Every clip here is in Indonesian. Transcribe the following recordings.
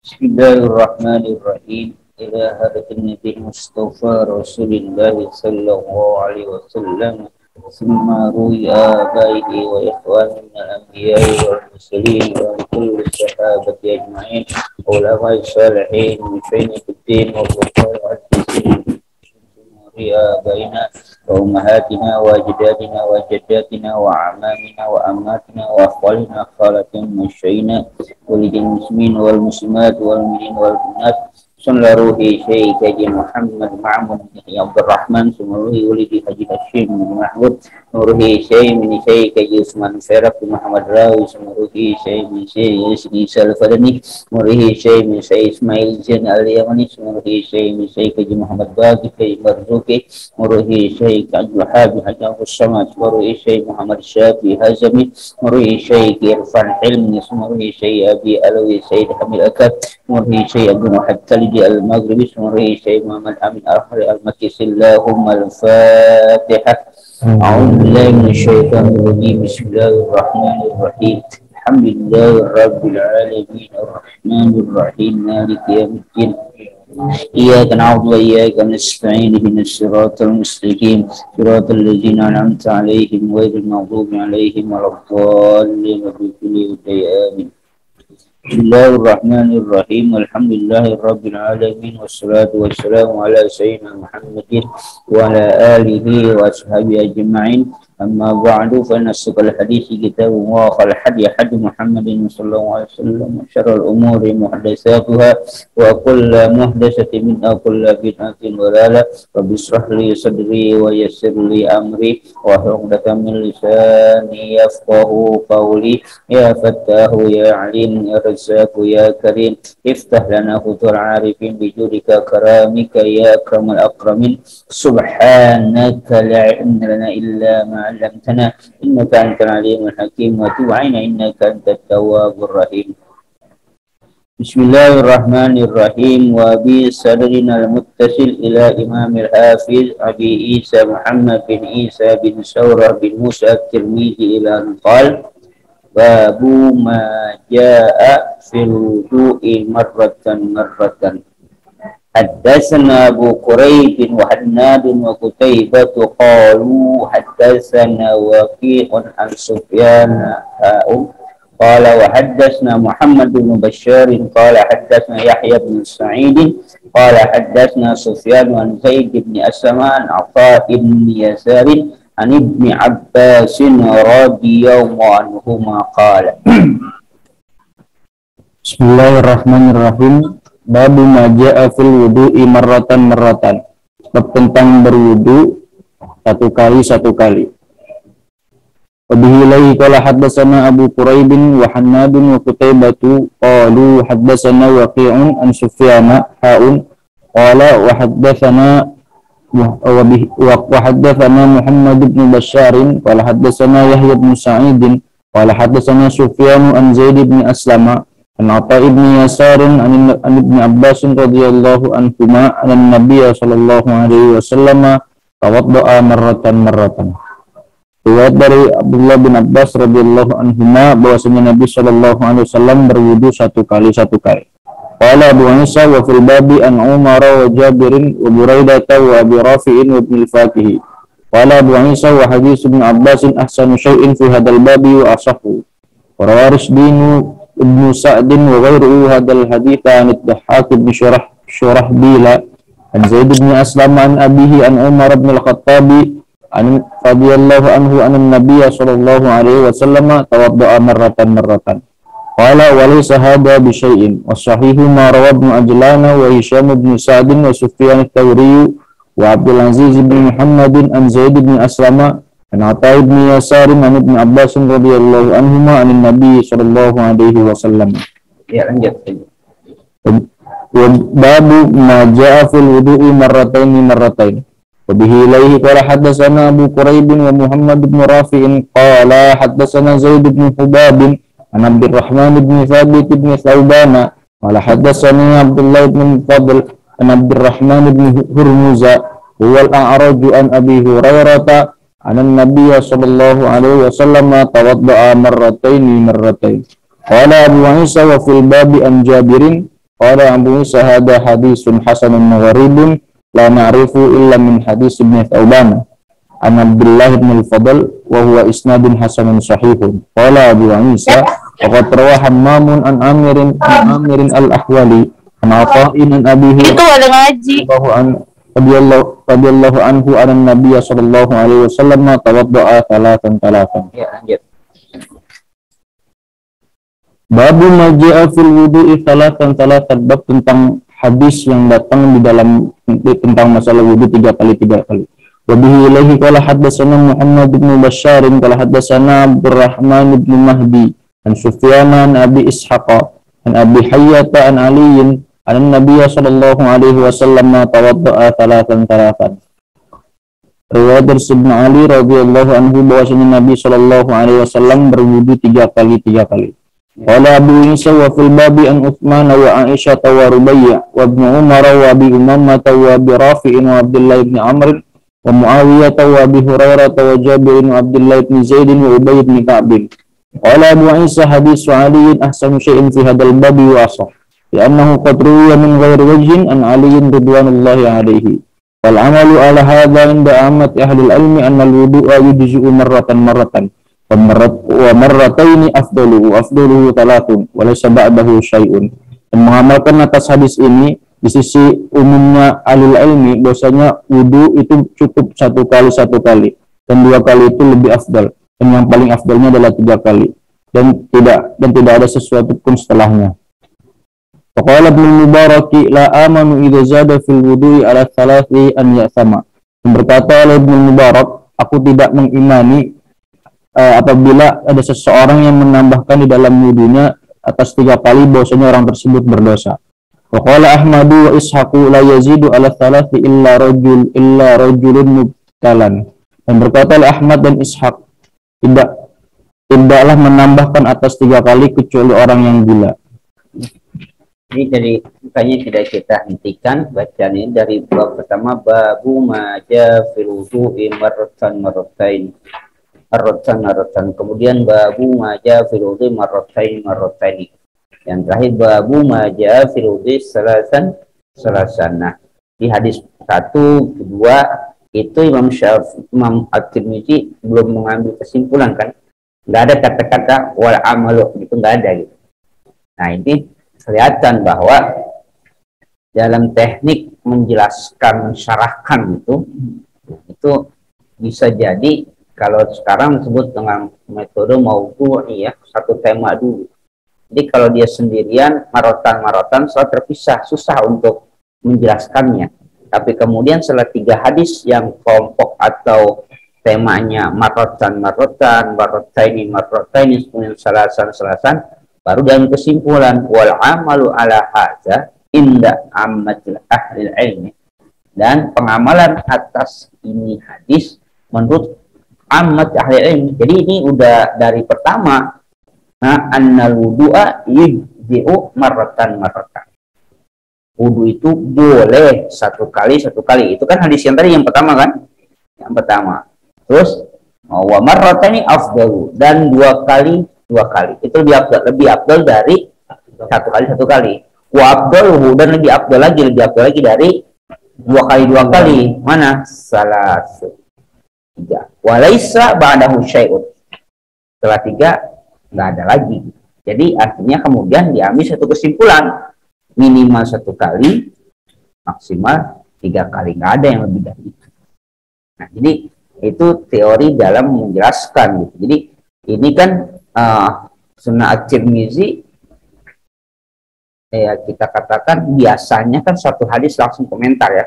Bismillahirrahmanirrahim. Ila hadatin Nabi Mustafa Rasulullah sallallahu alaihi wasallam. Summa ruya abaihi wa ikhwani min al-anbiya wal mursalin wa kulli sahabati ajma'in. Ulama salihin min syai'in wa bukhari آبائنا وأمهاتنا وأجدادنا وجداتنا وأعمامنا وأماتنا وأخوالنا خالتنا ومشينا ولد المسلمين والمسلمات والمؤمنين والمؤمنات صلى روحي شيخ حجي محمد معمر بن عبد الرحمن ثم روحي ولدي حجي هشيم بن محمود روحي شيخ من شيخ حجي عثمان فرق محمد راوي ثم روحي شيخ من شيخ يسري سلفدني روحي شيخ من شيخ إسماعيل زين اليمني ثم روحي شيخ من شيخ حجي محمد باقي في مرزوقي روحي شيخ عبد الوهاب حجي أبو الصمد روحي شيخ محمد الشافعي هزمي روحي شيخ إرفان حلمي ثم روحي شيخ أبي علوي سيد حميد أكد روحي شيخ عبد المحب المغربي سمره شيخ محمد أمين الأحمر المكي اللهم الفاتحة. أعوذ بالله من الشيطان الرجيم. بسم الله الرحمن الرحيم. الحمد لله رب العالمين الرحمن الرحيم مالك يوم الدين. إياك نعبد وإياك نستعين اهدنا الصراط المستقيم صراط الذين أنعمت عليهم غير المغضوب عليهم ولا الضالين آمين. Bismillahirrahmanirrahim. Alhamdulillahirrabbilalamin. Wassalatu wassalamu ala sayyidina Muhammadin wa ala alihi wa ashabihi ajma'in. Amma ba'du fa inna asdaqal hadithi kitabullah wa khairal hadi hadi Muhammadin sallallahu alaihi wasallam wa syarrul umuri muhdatsatuha wa kullu muhdatsatin bid'ah wa kullu bid'atin dhalalah. Rabbi shrah li sadri wa yassir li amri wa hlul 'uqdatam min lisani yafqahu qawli. Ya Fattahu ya Alim ya Razzaqu ya Karim iftah lana futur arifin bijudika karamika ya akramal akramin. Subhanaka la ilma lana illa ma 'allamtana innaka antal alimul hakim wa tub 'alaina innaka antat tawwabur rahim. Bismillahirrahmanirrahim. Wa bi sadrina al-muttasil ila Imam al-Hafiz Abi Isa Muhammad bin Isa bin Sawrah bin Musa at-Tirmidzi ila qala babu ma jaa fil wudu'i marratan. Haddatsana Abu Quraib wa Hannad wa Qutaibah qalu haddatsana Waqi'un an Sufyan qala wa haddatsana Muhammad bin Bashar qala haddatsana Yahya bin Sa'id qala haddatsana Sufyan an Zaid bin Asma an Atha bin Yasar an Ibni Abbas radhiyallahu anhuma qala. Bismillahirrahmanirrahim. Babu ma jaa fil wudu'i marratan. Bab tentang berwudu satu kali. Wabihi ilaihi qala haddatsana Abu Quraib wa Hannad wa Qutaibah qalu haddatsana Waqi'un an Sufyan qala wa haddatsana Muhammad bin Bashar qala haddatsana Yahya bin Sa'id qala haddatsana Sufyan an Zaid bin Aslama an Atha ibn Yasar an Ibn Abbas radhiyallahu anhuma an Nabiy sallallahu alaihi wasallam tawadda'a marratan. Riwayat dari Abdullah bin Abbas radhiyallahu anhuma bahwasanya Nabi sallallahu alaihi wasallam berwudu satu kali. Qala Abu Isa wa fil babi an Umar wa Jabir wa Buraidah wa Abi Rafi'in wa Ibn al-Fakih. Qala Abu Isa wa hadits Ibn Abbas ahsanu syai'in fi hadzal babi wa asahhu. Wa Rawarishdin Ibn Sa'd wa ghairuhu hadzal hadits an ad-Dhahhak bin Shurahbil an Zaid bin Aslam an abihi an Umar bin al-Khattab an radhiyallahu anhu an Nabiy sallallahu alaihi wasallam tawadda'a marratan. Qala wa laysa hadha bi syai'in wa sahihu ma rawa Ibn Ajlan wa Hisham bin Sa'd wa Sufyan ats-Tsauri wa Abdul Aziz bin Muhammad an Zaid bin Aslama an Atha ibn Yasar an Ibn Abbas radhiyallahu anhuma an Nabi sallallahu alaihi wasallam. Ya, lanjut. Babu ma jaa fil wudu'i marratain. Wa bihi ilaihi qala haddatsana Abu Quraib wa Muhammad bin Rafi'in qala haddatsana Zaid bin Hubab an Abdurrahman bin Thabit bin Thawbana qala haddatsani Abdullah bin Fadl an Abdurrahman bin Hurmuza huwa al-A'raj an Abi Hurairah an Nabiy sallallahu alaihi wasallam tawadda'a marratayn. Qala Abu Isa wa fil babi an Jabirin Qala Abu Isa hadza hadisun hasanun gharibun la na'rifu illa min hadis Ibnu Thauban an Abdullah bin Al-Fadl wa huwa isnadun hasanun sahihun. Qala Abu Isa waqad rawa Hammamun an Amirin al-Ahwali an Ata'in an abihi Itu ada ngaji. radhiyallahu anhu an Nabiy sallallahu alaihi wasallam tawadda'a talatan. Ya, lanjut. Babu maji'a fil wudu'i talatan, bab tentang hadis yang datang di dalam tentang masalah wudu 3 kali. Wa bihi ilaihi qala haddatsana Muhammad bin Bashar qala haddatsana Abdurrahman bin Mahdi an Sufyan an Abi Ishaq an Abi Hayyata an Ali an Nabiy sallallahu alaihi wasallam tawadda'a talatan. Riwayat dari Ibnu Ali radhiyallahu anhu bahwasanya Nabi sallallahu alaihi wasallam berwudu 3 kali. Qala Abu Isa wa fil babi an Utsman wa Aisyah wa Rubayya wa Ibnu Umar wa Abi Umammah wa Abi Rafi' wa Abdullah bin Amr wa Muawiyah wa Abi Hurairah wa Jabir wa Abdullah bin Zaid wa Ubay bin Ka'b. Qala Abu Isa hadis Ali ahsanu syai'in fi hadzal babi wa asah li'annahu qad ruwiya min ghairi wajhin an Ali ridwanullahi alaihi. Wal 'amalu 'ala hadza 'inda ammati ahli al-'ilmi anna al-wudu'a yujzi'u marratan wa marrataini afdaluhu talatun wa laysa ba'dahu syai'un. Dan mengamalkan atas hadis ini di sisi umumnya alil ilmi bahwasanya wudu itu cukup 1 kali dan 2 kali itu lebih afdal, dan yang paling afdalnya adalah 3 kali dan tidak ada sesuatu pun setelahnya. Faqala Ibnu Mubarak la amanu idza zada fil wudu'i ala thalathi an ya'thama. Berkata oleh Ibnu Mubarak, aku tidak mengimani apabila ada seseorang yang menambahkan di dalam wudunya atas 3 kali bahwasanya orang tersebut berdosa. Wa qala Ahmadu wa Ishaqu la yazidu ala thalathi illa rajulun mubtalan. Dan berkata oleh Ahmad dan Ishaq, tidaklah menambahkan atas 3 kali kecuali orang yang gila. Ini dari bukannya tidak kita hentikan bacaan ini dari bab pertama, babu maja fil wudu'i marratan. Kemudian babu maja fil wudu'i marratain. Yang terakhir babu maja fil wudu'i salasan. Nah, di hadis 1, 2 itu Imam At-Tirmidzi belum mengambil kesimpulan kan? Nggak ada kata-kata wal amalu, itu nggak ada gitu. Nah, ini kelihatan bahwa dalam teknik menjelaskan, mensyarahkan itu bisa jadi kalau sekarang disebut dengan metode maudhu'i ya, 1 tema dulu. Jadi kalau dia sendirian marotan setelah terpisah susah untuk menjelaskannya. Tapi kemudian setelah 3 hadis yang kelompok atau temanya marotan, kemudian salasan, baru dalam kesimpulan wal amalu ala hadza inda ammatil ahli ilmi, dan pengamalan atas ini hadis menurut ammat ahli ilmi. Jadi ini udah dari pertama, annal wudu'a yujzi'u marratan. Wudu itu boleh 1 kali. Itu kan hadis yang tadi yang pertama kan? Yang pertama. Terus wa marratani afdalu, dan 2 kali itu lebih afdal dari 1 kali. Wa afdaluhu, dan lebih afdal lagi dari 2 kali. Mana? Salah 3. Walaisa ba'dahu syai'un. Setelah 3 nggak ada lagi. Jadi artinya kemudian diambil satu kesimpulan, minimal 1 kali, maksimal 3 kali, nggak ada yang lebih dari itu. Nah, jadi itu teori dalam menjelaskan gitu. Jadi ini kan Sunnah At-Tirmidzi ya, kita katakan biasanya kan 1 hadis langsung komentar ya,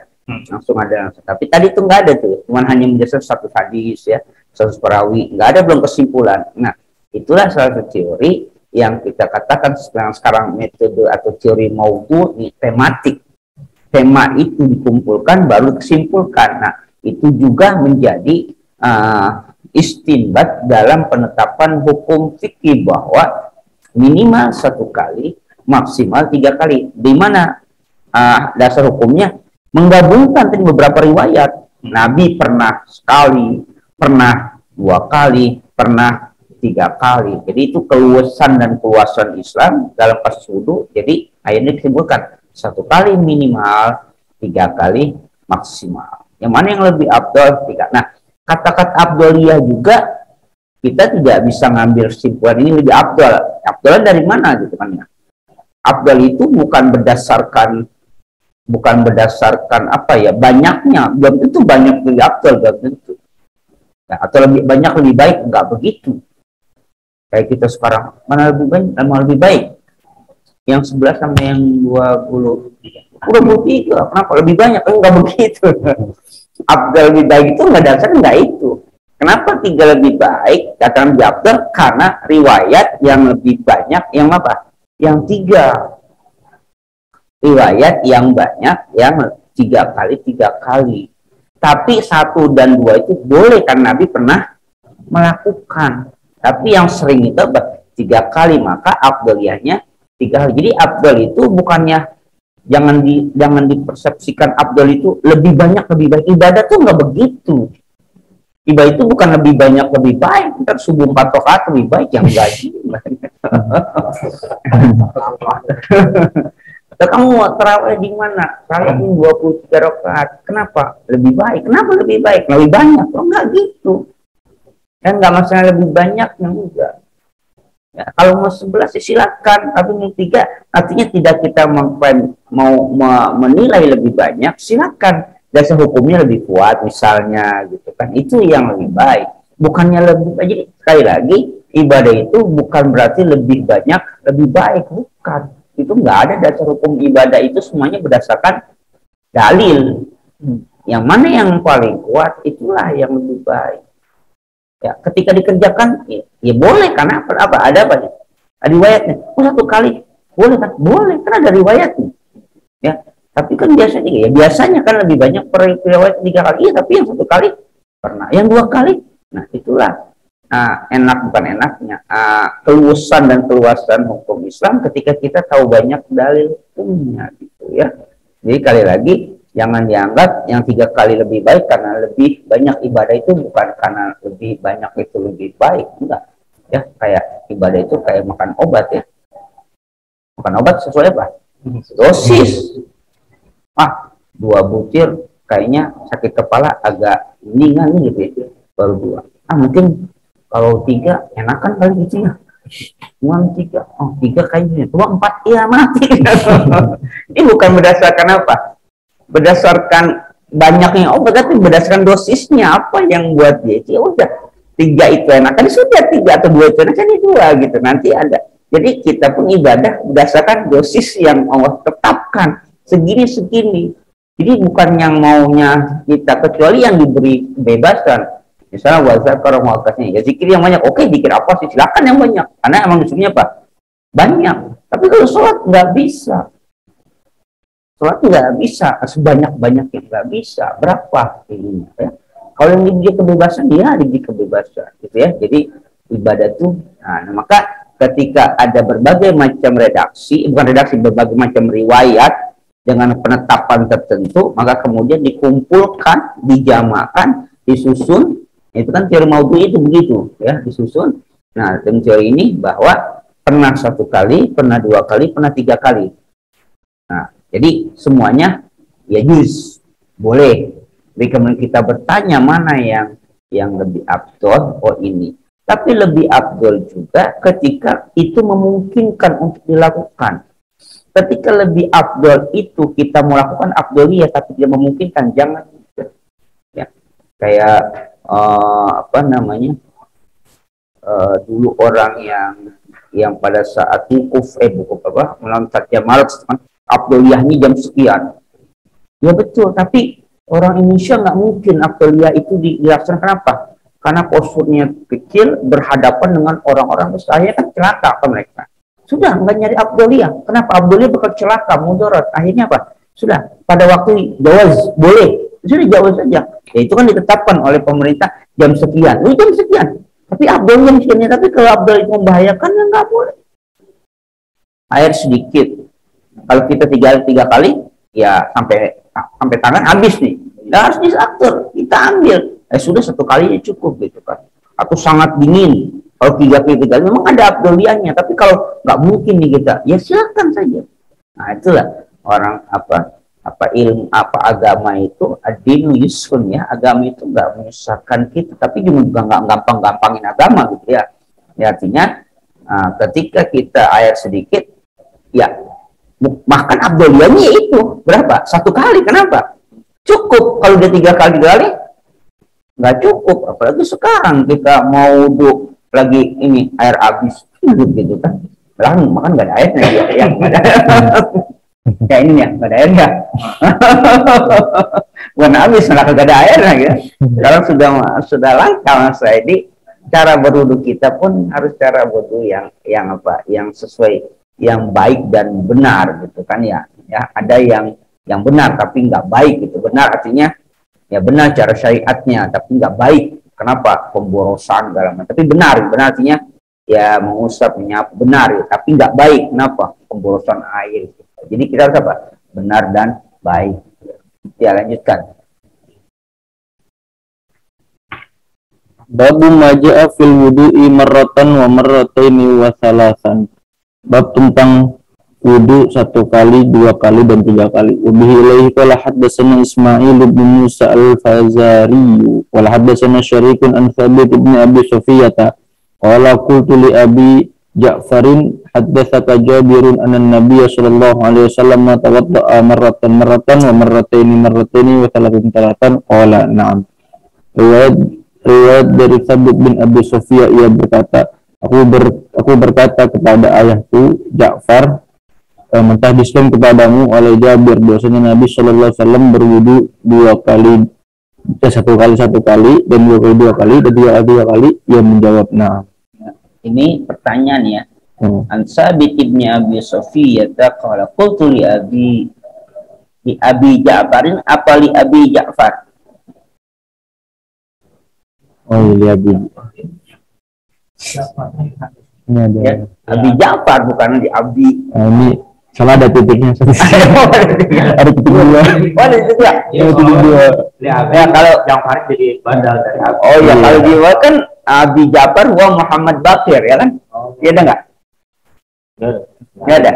langsung ada. Tapi tadi itu nggak ada tuh, cuma hanya menjelaskan 1 hadis ya, 1 perawi, nggak ada belum kesimpulan. Nah, itulah salah satu teori yang kita katakan sekarang metode atau teori maudhu' tematik. Tema itu dikumpulkan baru disimpulkan. Nah, itu juga menjadi istinbat dalam penetapan hukum fikih bahwa minimal 1 kali, maksimal 3 kali. Di mana dasar hukumnya menggabungkan tadi beberapa riwayat. Nabi pernah sekali, pernah 2 kali, pernah 3 kali. Jadi itu keluasan dan keluasan Islam dalam kasus wudu. Jadi ayatnya disebutkan 1 kali minimal, 3 kali maksimal. Yang mana yang lebih afdal? 3. Nah, kata-kata afdaliyah juga kita tidak bisa ngambil kesimpulan ini lebih afdal. Afdal dari mana gitu kan ya? Afdal itu bukan berdasarkan apa ya, banyaknya. Belum tentu banyak lebih afdal, belum tentu. Ya, atau lebih banyak lebih baik, enggak begitu. Kayak kita sekarang, mana lebih baik, mana lebih baik? Yang 11 sama yang 23. Kenapa lebih banyak? Enggak begitu. Afdal lebih baik itu enggak dasarnya enggak itu. Kenapa 3 lebih baik? Katakan lebih afdal karena riwayat yang lebih banyak yang apa? Yang 3. Riwayat yang banyak yang 3 kali. Tapi 1 dan 2 itu boleh karena Nabi pernah melakukan. Tapi yang sering itu 3 kali, maka afdaliyahnya 3 kali. Jadi afdal itu bukannya jangan dipersepsikan afdal itu lebih banyak lebih baik. Ibadah tuh nggak begitu. Ibadah itu bukan lebih banyak lebih baik. Kita subuh 4 rakaat lebih baik, yang gaji. Atau kamu mau terawih di mana? Terawih 23 rakaat. Kenapa? Lebih baik. Kenapa lebih baik? Lebih banyak. Oh, enggak gitu. Dan enggak masalah lebih banyak juga. Ya, kalau mau 11 silakan, tapi mau 3 artinya tidak kita mau menilai lebih banyak, silakan. Dasar hukumnya lebih kuat misalnya gitu kan. Itu yang lebih baik. Bukannya lebih baik. Jadi sekali lagi ibadah itu bukan berarti lebih banyak lebih baik, bukan. Itu enggak ada dasar hukum ibadah, itu semuanya berdasarkan dalil. Yang mana yang paling kuat itulah yang lebih baik. Ya, ketika dikerjakan ya boleh karena apa? Ada apa? Ada riwayatnya. Oh, 1 kali boleh kan? Boleh kan ada riwayatnya. Ya, tapi kan biasanya kan lebih banyak riwayat 3 kali, ya, tapi yang 1 kali pernah, yang 2 kali. Nah, itulah enak bukan enaknya keluasan dan keluasan hukum Islam ketika kita tahu banyak dalil hukumnya gitu ya. Jadi kali lagi jangan dianggap yang 3 kali lebih baik karena lebih banyak ibadah itu bukan karena lebih banyak itu lebih baik, enggak ya. Kayak ibadah itu kayak makan obat ya, makan obat sesuai apa? Dosis. 2 butir kayaknya sakit kepala agak ringan gitu ya, baru 2. Mungkin kalau 3 enakan kali gitu ya. 3 kayaknya, 4 ya mati. Ini bukan berdasarkan apa? Berdasarkan banyaknya obat, tapi berdasarkan dosisnya apa yang buat dia. Ya udah 3 itu enakan, sudah 3 atau 2 itu enakan, 2 gitu. Nanti ada. Jadi kita pun ibadah berdasarkan dosis yang Allah tetapkan. Segini. Jadi bukan yang maunya kita, kecuali yang diberi kebebasan. Misalnya wazar karomwakasnya, ya zikir yang banyak. Oke, zikir apa sih? Silakan yang banyak. Karena emang disuruhnya apa? Banyak. Tapi kalau sholat nggak bisa. Sholat nggak bisa. Sebanyak-banyaknya nggak bisa. Berapa ininya ya? Kalau yang diberi kebebasan, dia diberi kebebasan. Gitu ya. Jadi ibadah itu, maka ketika ada berbagai macam berbagai macam riwayat dengan penetapan tertentu, maka kemudian dikumpulkan, dijamakan, disusun. Itu kan teori maudhu itu begitu ya, disusun. Nah, teori ini bahwa pernah 1 kali, pernah 2 kali, pernah 3 kali. Nah, jadi semuanya ya juz, boleh. Jadi kemudian kita bertanya mana yang lebih afdol, ini. Tapi lebih afdol juga ketika itu memungkinkan untuk dilakukan. Ketika lebih afdol itu kita melakukan afdoliyah tapi tidak memungkinkan, jangan. Ya, kayak dulu orang yang pada saat wukuf melontar jamarat afdoliyahnya jam sekian. Ya betul, tapi orang Indonesia nggak mungkin afdoliyah itu dilaksanakan. Kenapa? Karena posturnya kecil berhadapan dengan orang-orang besar, kan celaka ke mereka. Sudah nggak nyari afdoliyah. Kenapa? Afdoliyah bakal celaka, mudarat. Akhirnya apa? Sudah pada waktu jawaz boleh. Sudah jawab saja. Ya, itu kan ditetapkan oleh pemerintah jam sekian. Jam sekian. Tapi abdul jam sekian. Tapi kalau abdul itu membahayakan, ya nggak boleh. Air sedikit. Kalau kita 3 kali, ya sampai tangan habis nih. Ya harus diatur. Kita ambil. Sudah 1 kali ya cukup gitu kan. Atau sangat dingin. Kalau 3 kali memang ada abdoliyahnya, tapi kalau nggak mungkin nih kita, ya silakan saja. Nah itulah orang apa ilmu apa agama itu ad-dinu yusrun ya, agama itu nggak menyusahkan kita, tapi juga nggak gampang-gampangin agama gitu ya. Ya artinya ketika kita ayat sedikit, ya makan abdoliyahnya itu berapa? 1 kali, kenapa? Cukup. Kalau dia 3 kali nggak cukup, apalagi sekarang kita mau wudhu lagi ini air habis gitu kan, makan nggak ada airnya ya, nggak ada. Ya ini ya, nggak ada air ya. Bukan habis, malah nggak ada air lagi. Kalau sudah langka masa ini, cara berwudu kita pun harus cara wudu yang sesuai, yang baik dan benar gitu kan ya. Ya ada yang benar tapi nggak baik gitu. Benar artinya ya benar cara syariatnya tapi nggak baik. Kenapa? Pemborosan dalam. Tapi benar artinya ya mengusap, menyapu, benar ya, tapi nggak baik. Kenapa? Pemborosan air. Jadi kita harus apa? Benar dan baik. Ya lanjutkan. Babu maja'a fil wudu'i marratan wa marrataini wa salasan. Bab tentang wudu 1 kali, 2 kali dan 3 kali. Ubihi ilaihi qala haddatsana Ismail bin Musa al-Fazari wa haddatsana Syarikun an Thabit bin Abi Sufiyata qala qultu li Abi Ja'farin haddatsaka Jabirun anna Nabiy sallallahu alaihi wasallam tawadda'a marratan wa marrataini wa thalathan qala na'am. Riwayat dari Thabit bin Abi Sufiyah, ia berkata, aku berkata kepada ayahku Ja'far, mentahbiskan kepadamu oleh Jabir bahwasanya Nabi sallallahu alaihi wasallam berwudu 2 kali, 1 kali dan 2 kali 2 kali dan 3 kali. Ia menjawab na'am. Ini pertanyaan ya. An Sabit ibni Abi Sufiyah qala qultu li Abi Ja'farin apa li Abi Ja'far? Oh, li Abi. Ini ada ya, Abi Ja'far bukan di Abi. Nah, ini salah, ada titiknya. Ada titik 2. Oh, ada titik 2. Ada titik 2. Ya kalau Ja'far jadi bandal dari Abi. Oh ya, kalau di kan Abi Ja'far wa Muhammad Bakir ya kan? Iya ada nggak? Nggak ada.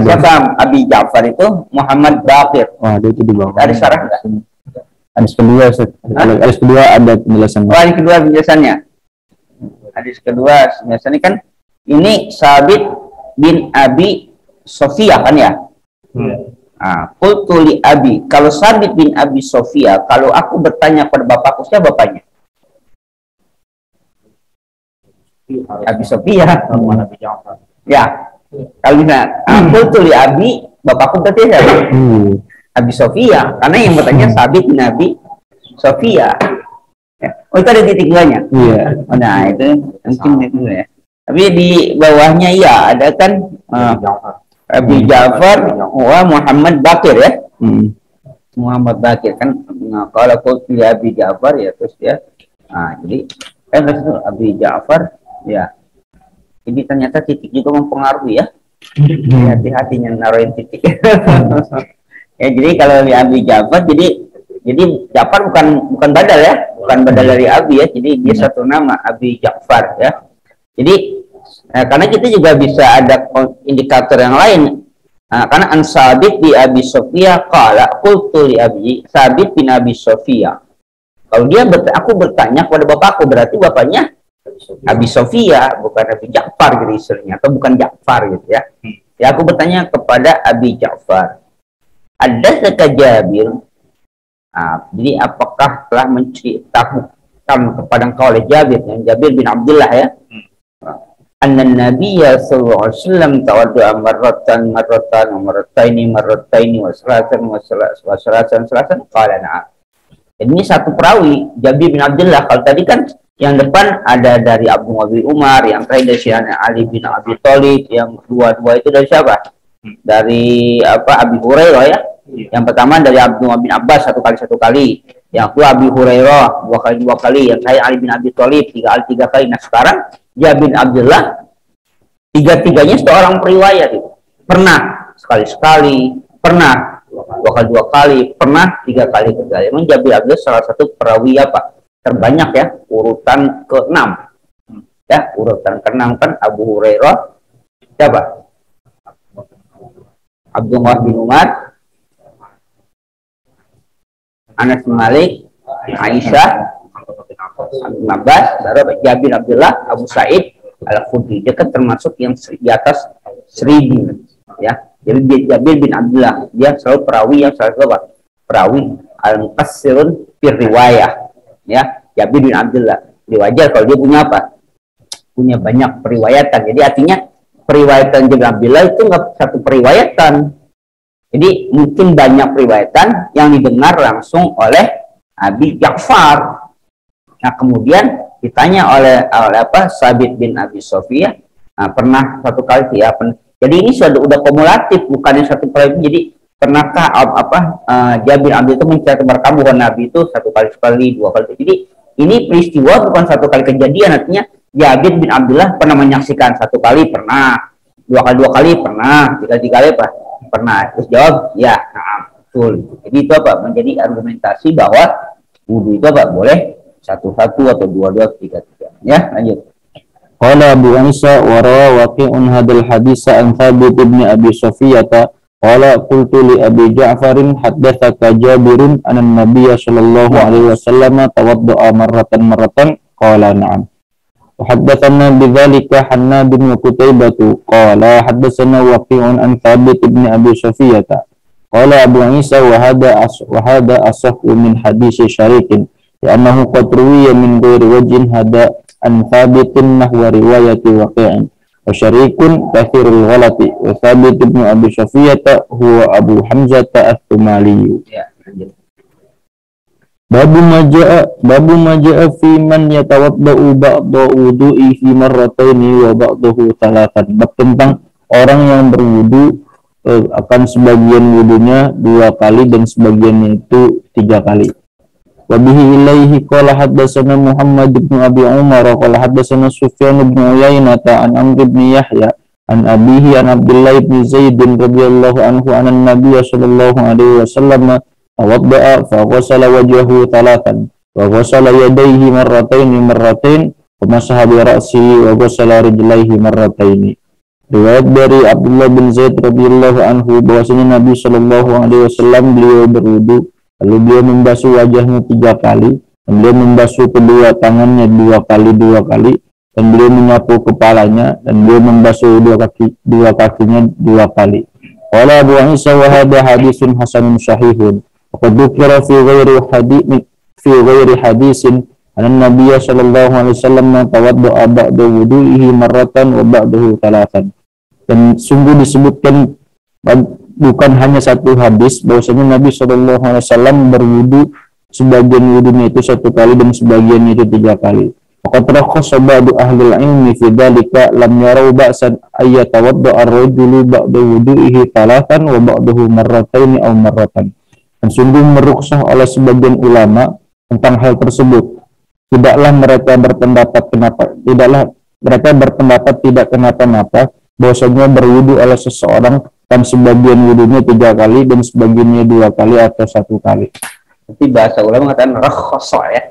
Siapa Abi Ja'far itu Muhammad Bakir. Wah, dia itu di bawah. Ada syarah nggak? Hadis kedua, hadis kedua ada penjelasan. Oh, hadis kedua penjelasannya. Hadis kedua penjelasannya kan ini Sabit bin Abi Sofia kan ya? Qultu li Abi. Kalau Sabit bin Abi Sofia, kalau aku bertanya pada bapakku, siapa bapaknya? Abi Sofia. Ya. Kalau bisa qultu li Abi, bapakku berarti siapa? Abi Sofia, karena yang bertanya Sabit bin Abi Sofia. Ya. Oh, itu ada titik 2-nya. Iya. Nah, itu mungkin itu ya. Tapi di bawahnya ya ada kan Abi Ja'far wa Muhammad Bakir ya. Muhammad Bakir kan kalau qultu li Abi Ja'far ya terus ya. Nah, jadi kan Abi Ja'far ya. Ini ternyata titik juga mempengaruhi ya. Hati-hatinya naruhin titik. Ya, jadi kalau di Abi Ja'far, jadi Ja'far bukan badal ya, bukan badal dari Abi ya, jadi dia satu nama Abi Ja'far ya. Jadi karena kita juga bisa ada indikator yang lain. Karena an Sabit bi Abi Sofia qala qultu li Abi Sabit bin Abi Sofia. Kalau dia aku bertanya kepada bapakku, berarti bapaknya Abi Sofia, bukan Abi Ja'far gitu istilahnya, atau bukan Ja'far gitu ya. Ya aku bertanya kepada Abi Ja'far. Ada sekali Jabir. Jadi apakah telah menceritakan kepada engkau oleh Jabir, yang Jabir bin Abdullah ya, anna Nabiyya sallallahu alaihi wasallam tawadda'a marratan wa marrataini wa salasan qala na'am. Ini satu perawi Jabir bin Abdullah. Kalau tadi kan yang depan ada dari Abu Umar, yang terakhir dari Ali bin Abi Thalib, yang dua itu dari siapa? Dari Abi Hurairah ya. Yang pertama dari Abdullah bin Abbas 1 kali. Yang kedua Abi Hurairah 2 kali. Yang saya Ali bin Abi Thalib 3 kali. Nah sekarang Jabir bin Abdullah 3-tiganya seorang periwayat itu. Pernah sekali-sekali, pernah 2 kali, pernah 3 kali. Memang Jabir bin Abdullah salah satu perawi terbanyak ya, urutan ke-6. Ya, urutan ke-6 kan Abu Hurairah, siapa? Abdullah bin Umar, Anas bin Malik, Aisyah, Ibn Abbas, Jabir Abdullah, Abu Sa'id Al-Khudri. Dia kan termasuk yang di atas 1000, ya. Jadi Jabir bin Abdullah, dia selalu perawi yang selalu apa? Perawi al-muqassirun fir riwayah, ya. Jabir bin Abdullah. Wajar kalau dia punya apa? Punya banyak periwayatan. Jadi artinya periwayatan Jabir bin Abdullah itu nggak satu periwayatan. Jadi mungkin banyak periwayatan yang didengar langsung oleh Abi Ja'far. Nah, kemudian ditanya oleh apa? Sabit bin Abi Sofiyah, nah, pernah satu kali ya. Jadi ini sudah kumulatif, bukannya satu periwayat. Jadi pernahkah Jabir bin Abdullah itu menceritakan kepada kamu bahwa Nabi itu satu kali sekali, 2 kali. Jadi ini peristiwa bukan satu kali kejadian, artinya Jabir bin Abdullah pernah menyaksikan 1 kali pernah, 2 kali pernah, 3 kali apa? Pernah. Terus jawab, ya, nah, betul. Jadi itu apa? Menjadi argumentasi bahwa wudu itu apa? Boleh 1 atau 2 3. Ya, lanjut. Qala Abu Isa wa rawa Waqi'un hadal hadisa an Thabit bin Abi Safiyata qala qultu li Abi Ja'farin haddatsaka Jabirun anna Nabiyya sallallahu alaihi wasallam tawadda'a marratan qala na'am. وحدثنا بذلك حناد بن قتيبة قال حدثنا وقيع عن ثابت بن أبي صفية قال أبو عيسى وهذا أصح من حديث شريك لأنه قد روي من غير وجه هذا عن ثابت نحو رواية وقيع وشريك كثير الغلط وثابت بن أبي صفية هو أبو حمزة الثمالي. Babu maja'a fi man yatawadda'u ba'da wudu'i fi marrataini wa ba'dahu thalathan. Bab tentang orang yang berwudu akan sebagian wudunya 2 kali dan sebagiannya itu 3 kali. Wa bihi ilaihi qala haddatsana Muhammad bin Abi Umar qala haddatsana Sufyan bin Uyainah an Amr bin Yahya an abihi an Abdullah bin Zaid radhiyallahu anhu anna Nabiy sallallahu alaihi wasallam tawadda'a fa ghasala wajhahu thalathan wa ghasala yadayhi marratain wa masaha bi ra'sihi wa ghasala rijlaihi marratain. Riwayat dari Abdullah bin Zaid radhiyallahu anhu bahwasanya Nabi sallallahu alaihi wasallam beliau berwudu lalu beliau membasuh wajahnya 3 kali dan beliau membasuh kedua tangannya 2 kali dan beliau menyapu kepalanya dan beliau membasuh dua kakinya 2 kali. Qala Abu Isa wa hadha haditsun hasanun sahihun. Qad dzukira fi ghairi hadisin anna Nabiy sallallahu alaihi wasallam tawadda'a ba'da wudu'ihi marratan wa ba'dahu thalathan. Dan sungguh disebutkan bukan hanya satu hadis bahwasanya Nabi sallallahu alaihi wasallam berwudu sebagian wudunya itu 1 kali dan sebagiannya itu 3 kali. Qad rakhasa ba'du ahli ilmi fi dzalika lam yarau ba'san ay yatawadda'a ar-rajulu ba'da wudu'ihi thalathan wa ba'dahu marrataini aw marratan. Dan sungguh merukhsah oleh sebagian ulama tentang hal tersebut. Tidaklah mereka berpendapat tidak kenapa-napa bahwasanya berwudu oleh seseorang dan sebagian wudunya 3 kali dan sebagiannya 2 kali atau 1 kali. Tapi bahasa ulama mengatakan rakhasa, ya.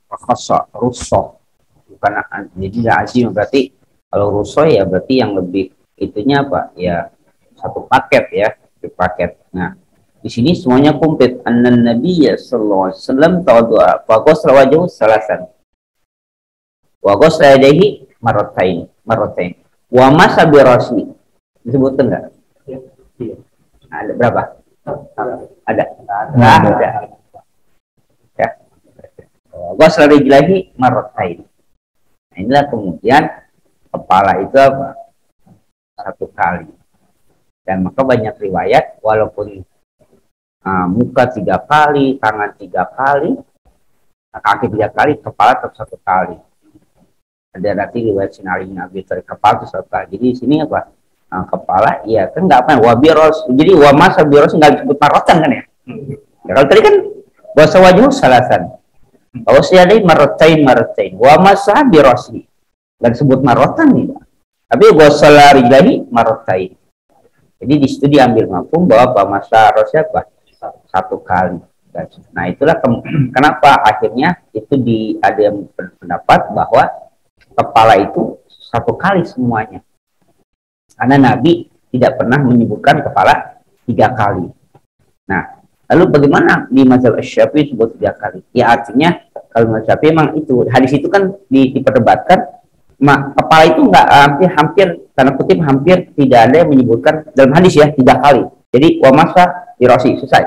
Rakhasa, russo. Bukan jadi azim, berarti kalau russo ya berarti yang lebih itunya apa? Ya, satu paket, ya, di paket. Nah, di sini semuanya komplit. Annan Nabiyya sallallahu alaihi wasallam tawaddu'a fa ghasala wajhahu salasan. Wa ghasala yadayhi marratain. Wa masa bi ra'si. Disebutkan enggak? Iya. Ada berapa? Ada. Ya. Ghasala rijlaihi marratain. Nah, inilah kemudian kepala itu apa? 1 kali. Dan maka banyak riwayat walaupun muka 3 kali, tangan 3 kali, kaki 3 kali, kepala tetap 1 kali. Ada nanti riwayat Sinari bin Abi Thalib, kepala itu 1 kali. Jadi di sini apa? Kepala, iya kan nggak apa? Wabiros, jadi wamasa biros nggak disebut marotan kan ya? Ya kalau tadi kan bahasa wajah salasan, bahwa saya ada marotain, wamasa birosi nggak disebut marotan nih, tapi bahasa lari lagi marotain. Jadi di situ diambil mafhum bahwa masa rosnya apa? 1 kali. Nah itulah kenapa akhirnya itu ada yang berpendapat bahwa kepala itu satu kali semuanya. Karena Nabi tidak pernah menyebutkan kepala 3 kali. Nah, lalu bagaimana di mazhab Syafi'i disebut 3 kali? Ya artinya kalau mazhab Syafi'i memang itu hadis itu kan diperdebatkan, kepala itu enggak hampir tanda kutip hampir tidak ada yang menyebutkan dalam hadis ya 3 kali. Jadi wa masa dirasi selesai.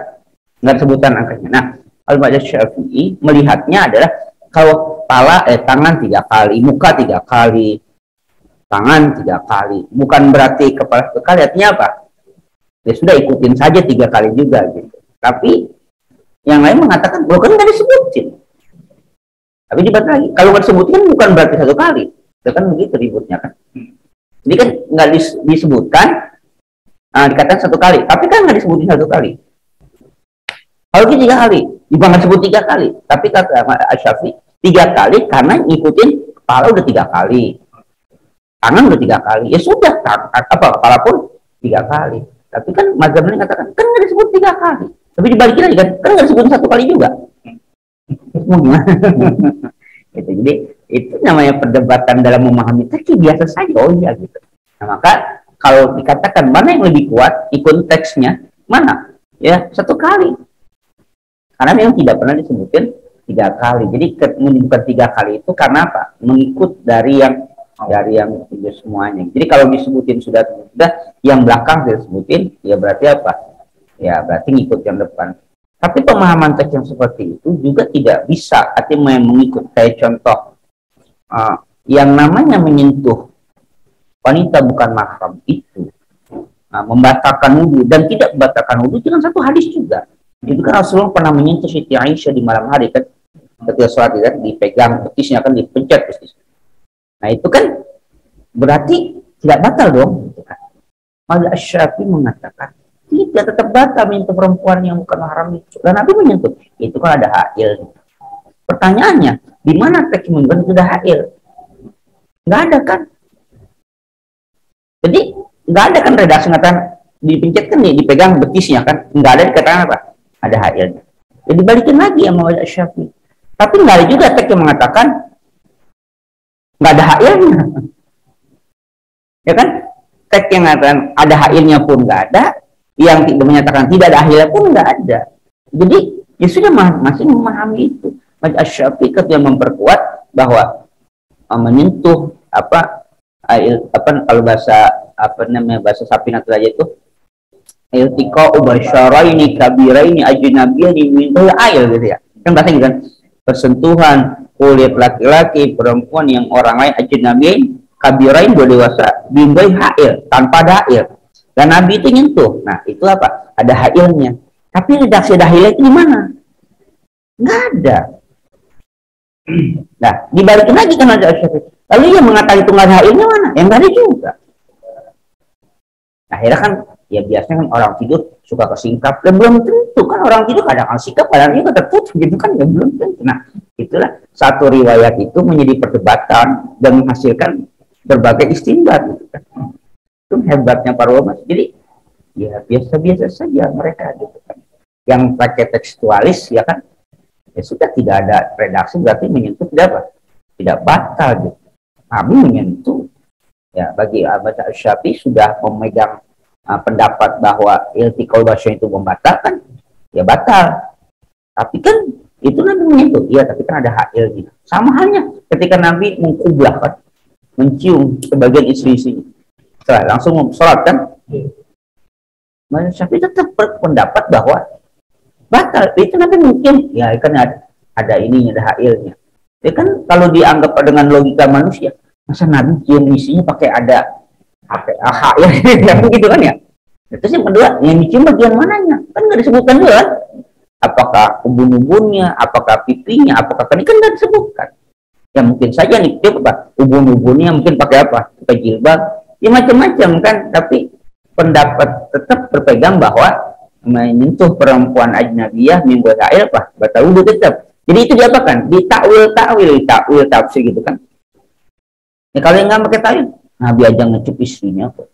Enggak sebutan angkanya. Nah, kalau mazhab Syafi'i melihatnya adalah kalau kepala tangan 3 kali, muka 3 kali, tangan 3 kali. Bukan berarti kepala 1 kali, artinya apa? Ya sudah ikutin saja 3 kali juga gitu. Tapi yang lain mengatakan bahwa kan nggak disebutin. Tapi dibalik lagi, kalau nggak disebutin bukan berarti 1 kali. Itu kan begitu ributnya kan. Jadi kan nggak disebutkan, dikatakan 1 kali. Tapi kan nggak disebutin 1 kali. Kalau 3 kali, juga nggak sebut 3 kali. Tapi kata Asy-Syafi'i 3 kali karena ngikutin kepala udah 3 kali. Tangan udah 3 kali. Ya sudah, kepala pun 3 kali. Tapi kan mazhab lain katakan kan nggak disebut 3 kali. Tapi dibalikin lagi kan nggak disebut 1 kali juga. Mau gimana? Gitu. Jadi itu namanya perdebatan dalam memahami teks biasa saja. Oh iya gitu. Nah, maka kalau dikatakan mana yang lebih kuat ikut teksnya mana? Ya 1 kali. Karena memang tidak pernah disebutin 3 kali. Jadi menyebutkan 3 kali itu karena apa? Mengikut dari yang itu semuanya. Jadi kalau disebutin sudah yang belakang disebutin, ya berarti apa? Ya berarti ngikut yang depan. Tapi pemahaman teks yang seperti itu juga tidak bisa artinya mengikut. Kayak contoh yang namanya menyentuh wanita bukan mahram itu membatalkan wudhu dan tidak membatalkan wudhu dengan 1 hadis juga. Itu kan Rasulullah pernah menyentuh Siti Aisyah di malam hari kan, ketika sholat kan dipegang betisnya kan dipencet betis. Nah itu kan berarti tidak batal dong. Gitu kan. Maka Asy-Syafi'i mengatakan tidak, tetap batal menyentuh perempuan yang bukan mahram itu. Dan Nabi menyentuh itu kan ada hail. Pertanyaannya di mana teks menunjukkan sudah hail? Nggak ada kan? Jadi nggak ada kan redaksi mengatakan dipencet kan nih, dipegang betisnya kan? Nggak ada dikatakan apa? Ada hailnya. Jadi balikin lagi sama Asy-Syafi'i. Tapi nggak ada juga teks yang mengatakan nggak ada hailnya. Ya kan? Teks yang mengatakan ada hailnya pun nggak ada, yang tidak menyatakan tidak ada hailnya pun nggak ada. Jadi ya sudah masih memahami itu. Asy-Syafi'i ketika memperkuat bahwa menyentuh kalau bahasa bahasa Sapinatul aja itu iltiqa'u basyaraini kabiraini ajnabiyaini min ail gitu ya. Kan bahasa gitu kan. Persentuhan kulit laki-laki perempuan yang orang lain ajnabiyain kabirain 2 dewasa bimbai hail tanpa ada hail. Dan Nabi itu nyentuh. Nah, itu apa? Ada hailnya. Tapi redaksi ada hailnya itu di mana? Nggak ada. Nah, dibalikin lagi kan ada Asy-Syafi'i. Lalu yang mengatakan itu nggak ada hailnya mana? Yang nggak ada juga. Akhirnya kan, ya biasanya kan orang tidur suka kesingkap. Dan belum tentu kan orang tidur kadang-kadang sikap, kadang-kadang juga tertutup gitu kan, ya belum tentu. Nah, itulah satu riwayat itu menjadi perdebatan dan menghasilkan berbagai istinbat gitu kan. Itu hebatnya para ulama. Jadi ya biasa-biasa saja mereka gitu kan. Yang pakai tekstualis ya kan, ya sudah tidak ada redaksi berarti menyentuh tidak batal gitu. Kami menyentuh ya bagi baca Asy-Syafi'i sudah memegang pendapat bahwa iltiqaul basyarain itu membatalkan ya batal. Tapi kan itu Nabi menyentuh, iya tapi kan ada hail gitu. Sama halnya ketika Nabi mengkublah kan, mencium sebagian istri-istri. Setelah langsung sholat kan, Syafi'i tetap berpendapat bahwa batal. Itu Nabi mungkin ya kan ada ininya, ada hailnya. Ya kan kalau dianggap dengan logika manusia, masa Nabi cium isinya pakai hail gitu kan ya. Terus yang kedua, yang dicium bagian mananya? Kan nggak disebutkan juga kan? Apakah ubun-ubunnya, apakah pipinya, apakah kan nggak disebutkan. Ya mungkin saja nih, ubun-ubunnya mungkin pakai apa? Pakai jilbab, ya macam-macam kan. Tapi pendapat tetap berpegang bahwa menyentuh perempuan ajnabiyah minggu hail batal wudu tetap. Jadi itu diapakan? Ditakwil tafsir gitu kan. Ya kalau yang nggak pakai takwil, Nabi aja ngecup istrinya kok.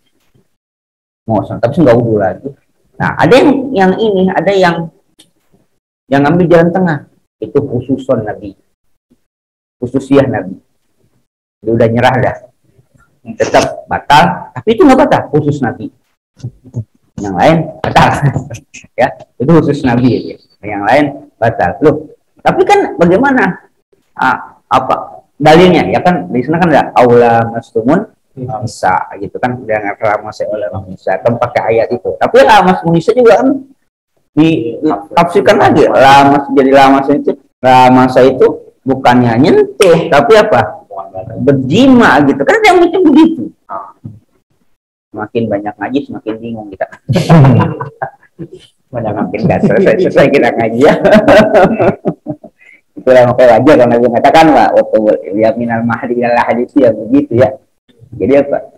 Mau tapi nggak wudu lagi. Nah, ada yang ini, ada yang ambil jalan tengah. Itu khususon Nabi. Khususiah Nabi. dia udah nyerah dah, tetap batal. Tapi itu nggak batal, khusus Nabi. Yang lain batal. Ya, itu khusus Nabi. Yang lain batal. Loh, tapi kan bagaimana? Apa dalilnya? Ya kan di sana kan ada aula mastumun bisa gitu kan, dengan ramasa oleh bisa kan pakai ayat itu. Tapi lamas munisa juga kan ditafsirkan lagi. Lamas jadi lamasa itu bukannya nyentuh, tapi apa? Berjima gitu kan, yang macam begitu. Semakin banyak ngaji semakin bingung kita. Makin nggak selesai kita ngaji ya. Itulah makanya wajar karena Nabi mengatakan waktu ya minal mahdi ilal hadis ya begitu ya. Jadi apa?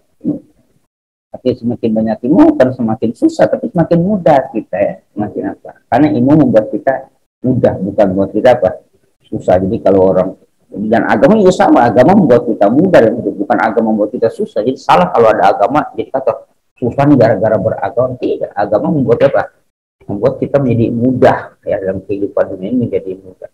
Tapi semakin banyak ilmu kan semakin susah, tapi semakin mudah kita ya. Semakin apa? Karena ilmu membuat kita mudah, bukan membuat kita apa? Susah. Jadi kalau orang, dan agama juga sama, agama membuat kita mudah, dan bukan agama membuat kita susah. Jadi salah kalau ada agama jadi kata susah nih gara-gara beragama. Tidak, agama membuat apa? Membuat kita menjadi mudah ya, dalam kehidupan dunia ini menjadi mudah.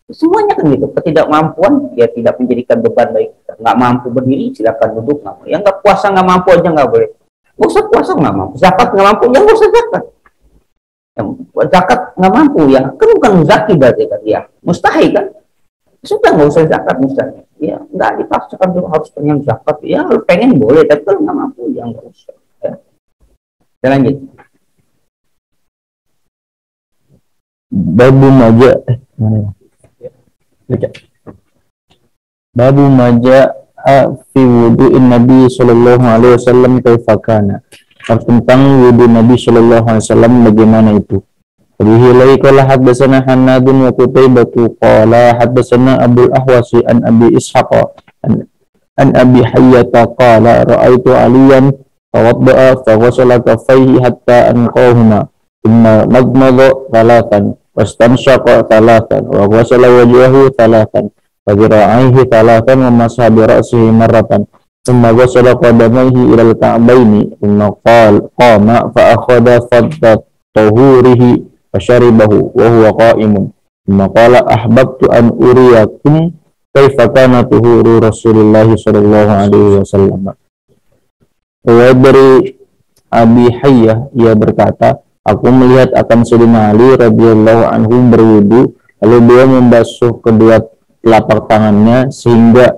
Semuanya kan gitu. Ketidakmampuan ya tidak menjadikan beban bagi kita. Nggak mampu berdiri silakan duduk. Yang nggak puasa nggak mampu aja nggak boleh. Nggak usah puasa nggak mampu. Zakat nggak mampu ya nggak usah zakat. Yang zakat nggak mampu ya kan bukan muzaki berarti kan ya mustahil kan. Sudah nggak usah zakat mustahil. Ya nggak dipaksakan tuh harus pengen zakat. Ya kalau pengen boleh, tapi kalau nggak mampu ya nggak usah. Ya. Kita lanjut. Babu maja Babu maja fi wudu'in Nabi sallallahu alaihi wasallam kaifa kana. Tentang wudu Nabi sallallahu alaihi wasallam bagaimana itu. Bihi lai qala haddatsana Hannadun wa Qutaibatu qala haddatsana Abdul Ahwasi an Abi Ishaq an Abi Hayyata qala ra'aitu Aliyan tawadda'a fa ghasala kaffayhi hatta anqahuma thumma madmada thalathan wastanshaqa thalathan wa ghasala wajhahu thalathan wa dhira'aihi thalathan wa masaha bi ra'sihi marratan thumma ghasala qadamayhi ila al-ka'baini thumma qama fa akhadha fadda tahurihi fa sharibahu wa huwa qa'imun thumma qala ahbabtu an uriyakum kaifa kana tuhuru Rasulullah sallallahu alaihi wasallam. Dari Abi Hayyah ia berkata, aku melihat akan Sayyidina Ali radhiyallahu anhu berwudu, lalu beliau membasuh kedua telapak tangannya sehingga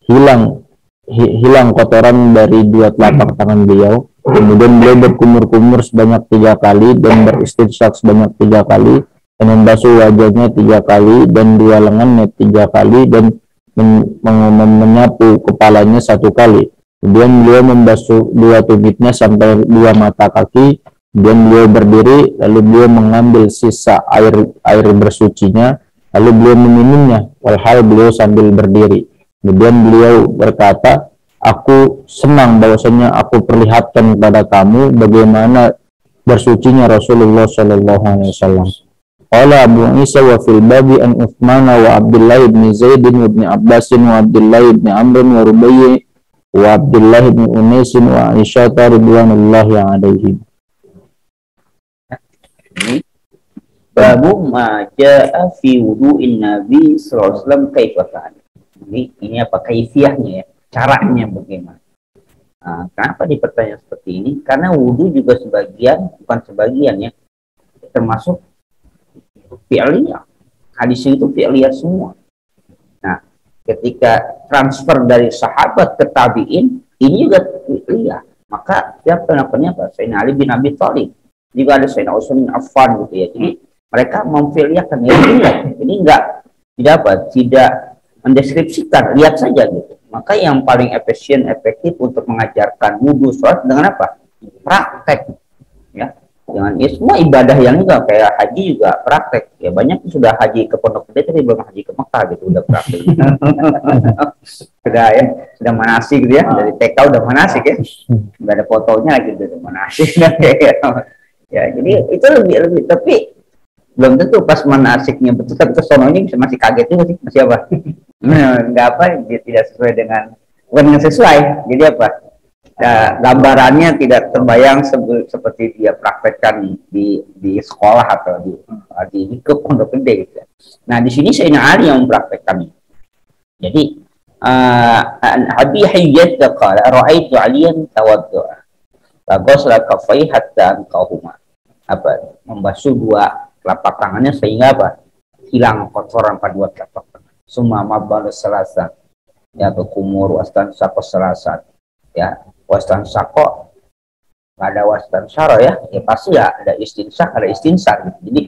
hilang kotoran dari dua telapak tangan beliau. Kemudian beliau berkumur-kumur sebanyak 3 kali dan beristinsyak sebanyak 3 kali dan membasuh wajahnya 3 kali dan dua lengannya 3 kali dan menyapu kepalanya 1 kali. Kemudian beliau membasuh 2 tumitnya sampai 2 mata kaki. Kemudian beliau berdiri, lalu beliau mengambil sisa air bersucinya, lalu beliau meminumnya, walhal beliau sambil berdiri. Kemudian beliau berkata, aku senang bahwasanya aku perlihatkan kepada kamu bagaimana bersucinya Rasulullah Shallallahu Alaihi Wasallam. Qala Abu Isa wa fil babi an Uthman wa Abdullah ibn Zaid wa ibn Abbas wa Abdullah ibn Amr wa Rubayy wa Abdullah ibn Unais wa Aisyah radhiyallahu alaihim. Babu maja'a fi wudu'in Nabi sallallahu alaihi wasallam kaifa kana. Ini apa kaifiyahnya ya, caranya bagaimana. Kenapa dipertanya seperti ini? Karena wudu juga bukan sebagian ya, termasuk fi'liyah. Hadis itu fi'liyah semua. Nah, ketika transfer dari sahabat ke tabi'in, ini juga fi'liyah. Maka siapa namanya Pak Sayyidina Ali bin Abi Thalib, juga ada Sayyidina Utsman bin Affan gitu ya. Jadi mereka memfi'liyahkan ya, ini tidak mendeskripsikan, lihat saja gitu. Maka yang paling efektif untuk mengajarkan wudu sholat dengan apa? Praktek ya. Jangan ya, semua ibadah yang juga kayak haji juga praktek ya. Banyak sudah haji ke Pondok Gede tapi belum haji ke Mekah gitu, udah praktek. sudah manasik gitu ya, dari TK udah manasik ya, nggak ada fotonya lagi udah manasik. Ya jadi itu lebih tapi belum tentu pas manasiknya betul, tapi kesononya masih kaget juga sih, masih apa? Nggak apa, dia tidak sesuai dengan, bukan yang sesuai, jadi apa? Gambarannya tidak terbayang seperti dia praktekkan di sekolah atau di ke Pondok Gede gitu. Nah di sini Sayyidina Ali yang mempraktekkannya. Jadi An Abi Hayyat qala ra'aitu 'aliyan tawaddu'a fa ghasala kaffai hatta anqahuma. Apa? Membasuh dua telapak tangannya sehingga apa? Hilang kotoran pada dua telapak tangan. Summa mabal selasa. Ya kumur wastan sako selasa. Ya, wastan sako ada wastan syara ya. Ya pasti ya ada istinsak, ada istinsar gitu. Jadi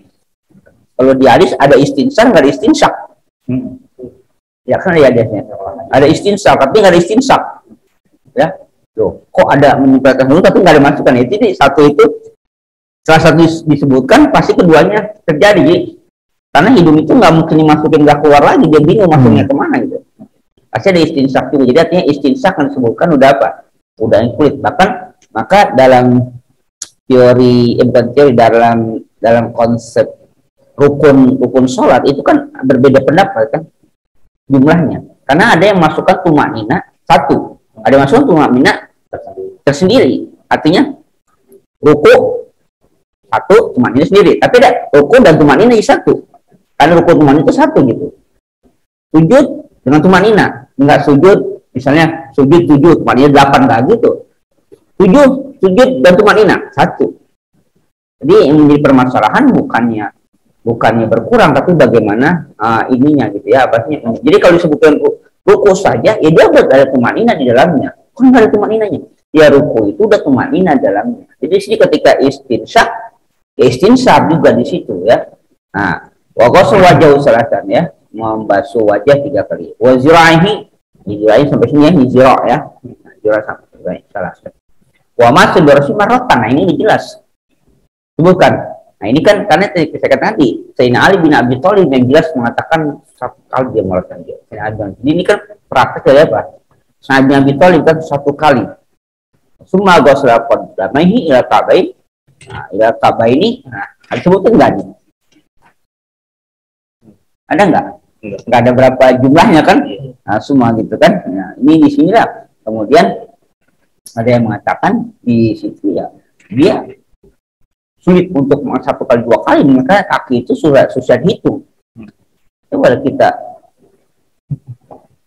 kalau di hadis ada istinsar, nggak ada istinsak. Ya kan ya ada istinsak, tapi nggak ada istinsak. Ya, loh, kok ada menyebutkan dulu tapi nggak ada masukan. Jadi satu itu salah satu disebutkan pasti keduanya terjadi. Karena hidung itu nggak mungkin dimasukin nggak keluar lagi, dia bingung masuknya kemana gitu. Pasti ada istinsak juga. Jadi artinya istinsak yang disebutkan udah apa? Udah kulit. Bahkan maka dalam teori dalam konsep rukun sholat itu kan berbeda pendapat kan jumlahnya. Karena ada yang masukkan tumaknina satu, ada yang masukkan tumaknina tersendiri. Artinya ruku satu, tumaknina sendiri. Tapi ada ruku dan tumaknina satu. Karena ruku tumaknina itu satu gitu. Sujud dengan tumaknina, enggak sujud misalnya sujud 7, tumaknina 8 enggak gitu. Sujud dan tumaknina satu. Jadi yang menjadi permasalahan bukannya berkurang, tapi bagaimana ininya gitu ya, abasnya. Jadi kalau disebutkan ruku saja, ya dia udah ada tumanina di dalamnya. Kok nggak ada tumaninanya? Ya ruku itu udah tumanina dalamnya. Jadi sini ketika istinsak, ya istinsar juga di situ ya. Nah, waghasal wajhu salatan ya, membasuh wajah 3 kali. Wa zira'ihi sampai sini ya, zira ya. Zira sampai salah. Wa masul rasi marratan. Nah, ini jelas. Sebutkan. Nah ini kan karena saya katakan tadi Sayyidina Ali bin Abi Thalib yang jelas mengatakan satu kali dia melakukan dia. Jadi ini kan praktek ya apa? Sayyidina bin Abi Thalib kan 1 kali. Summa ghasala qadamaihi ila kabain. Nah, ila kabaini. Nah, disebutkan enggak nih? Ada enggak? Enggak ada berapa jumlahnya kan? Nah, semua gitu kan. Nah, ini di sinilah. Kemudian ada yang mengatakan di situ ya dia sulit untuk 1 kali 2 kali, maka kaki itu susah dihitung. Coba kita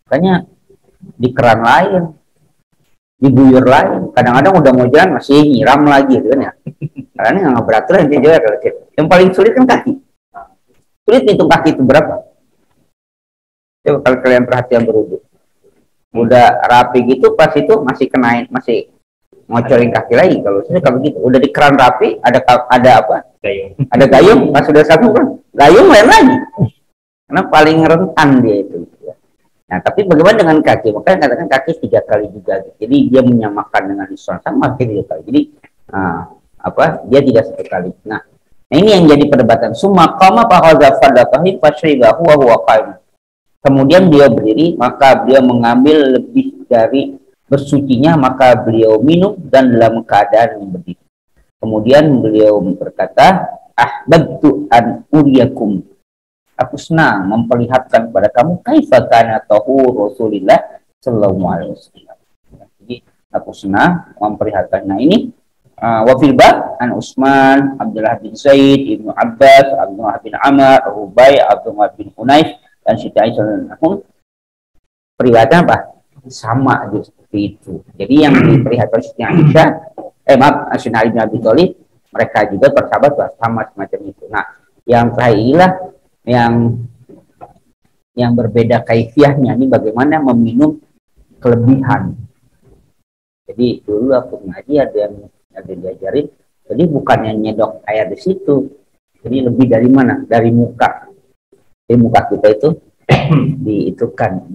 makanya di keran lain, di buyur lain, kadang-kadang udah mau jalan masih nyiram lagi gitu kan ya. Karena nggak beraturan dia juga. Yang paling sulit kan kaki. Sulit hitung kaki itu berapa? Coba kalau kalian perhatian berwudu, udah rapi gitu, pas itu masih kenain, masih ngocorin kaki lagi. Kalau begitu udah di keran rapi, ada apa? Gayung. Ada gayung, pas sudah satu kan gayung lain lagi. Karena paling rentan dia itu. Nah, tapi bagaimana dengan kaki? Makanya katakan kaki 3 kali juga. Jadi dia menyamakan dengan Islam sama 3 kali. Jadi dia tidak 1 kali. Nah, ini yang jadi perdebatan. Summa qama fa khadha fadatahi fashribahu wa huwa qaim. Kemudian beliau berdiri, maka beliau mengambil lebih dari bersucinya, maka beliau minum dan dalam keadaan berdiri. Kemudian beliau berkata, ahbabtu an uriyakum. Aku senang memperlihatkan kepada kamu kaifa kana tahur Rasulillah sallallahu alaihi wasallam. Jadi aku senang memperlihatkan. Nah ini wa fil bab an Utsman, Abdullah bin Zaid, Ibnu Abbas, Abdullah bin Amr, Rubai, Abdullah bin Hunayf dan Siti Aisyah. Perlihatkan apa? Sama aja seperti itu. Jadi yang diperlihatkan Siti Aisyah, Sayyidina Ali bin Abi Thalib, mereka juga bersahabat sama semacam itu. Nah, yang terakhir inilah yang berbeda kaifiahnya ini bagaimana meminum kelebihan. Jadi dulu aku ngaji ada yang diajarin, jadi bukannya nyedok air di situ, jadi lebih dari mana? Dari muka. Jadi muka kita itu diitukan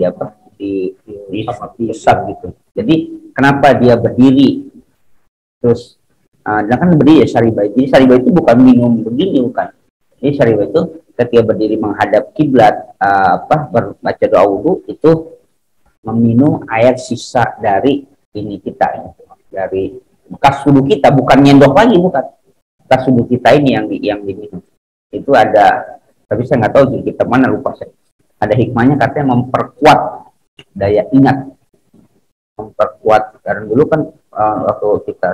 diusap gitu. Jadi kenapa dia berdiri terus dia kan berdiri ya syaribah. Jadi syaribah itu bukan minum begini, bukan. Jadi syaribah itu ketika berdiri menghadap kiblat baca doa wudu itu meminum air sisa dari ini kita, dari bekas wudu kita, bukan nyendok lagi, bukan. Bekas wudu kita ini yang diminum. Itu ada, tapi saya nggak tahu di kita mana, lupa saya. Ada hikmahnya, katanya memperkuat daya ingat, memperkuat. Karena dulu kan waktu kita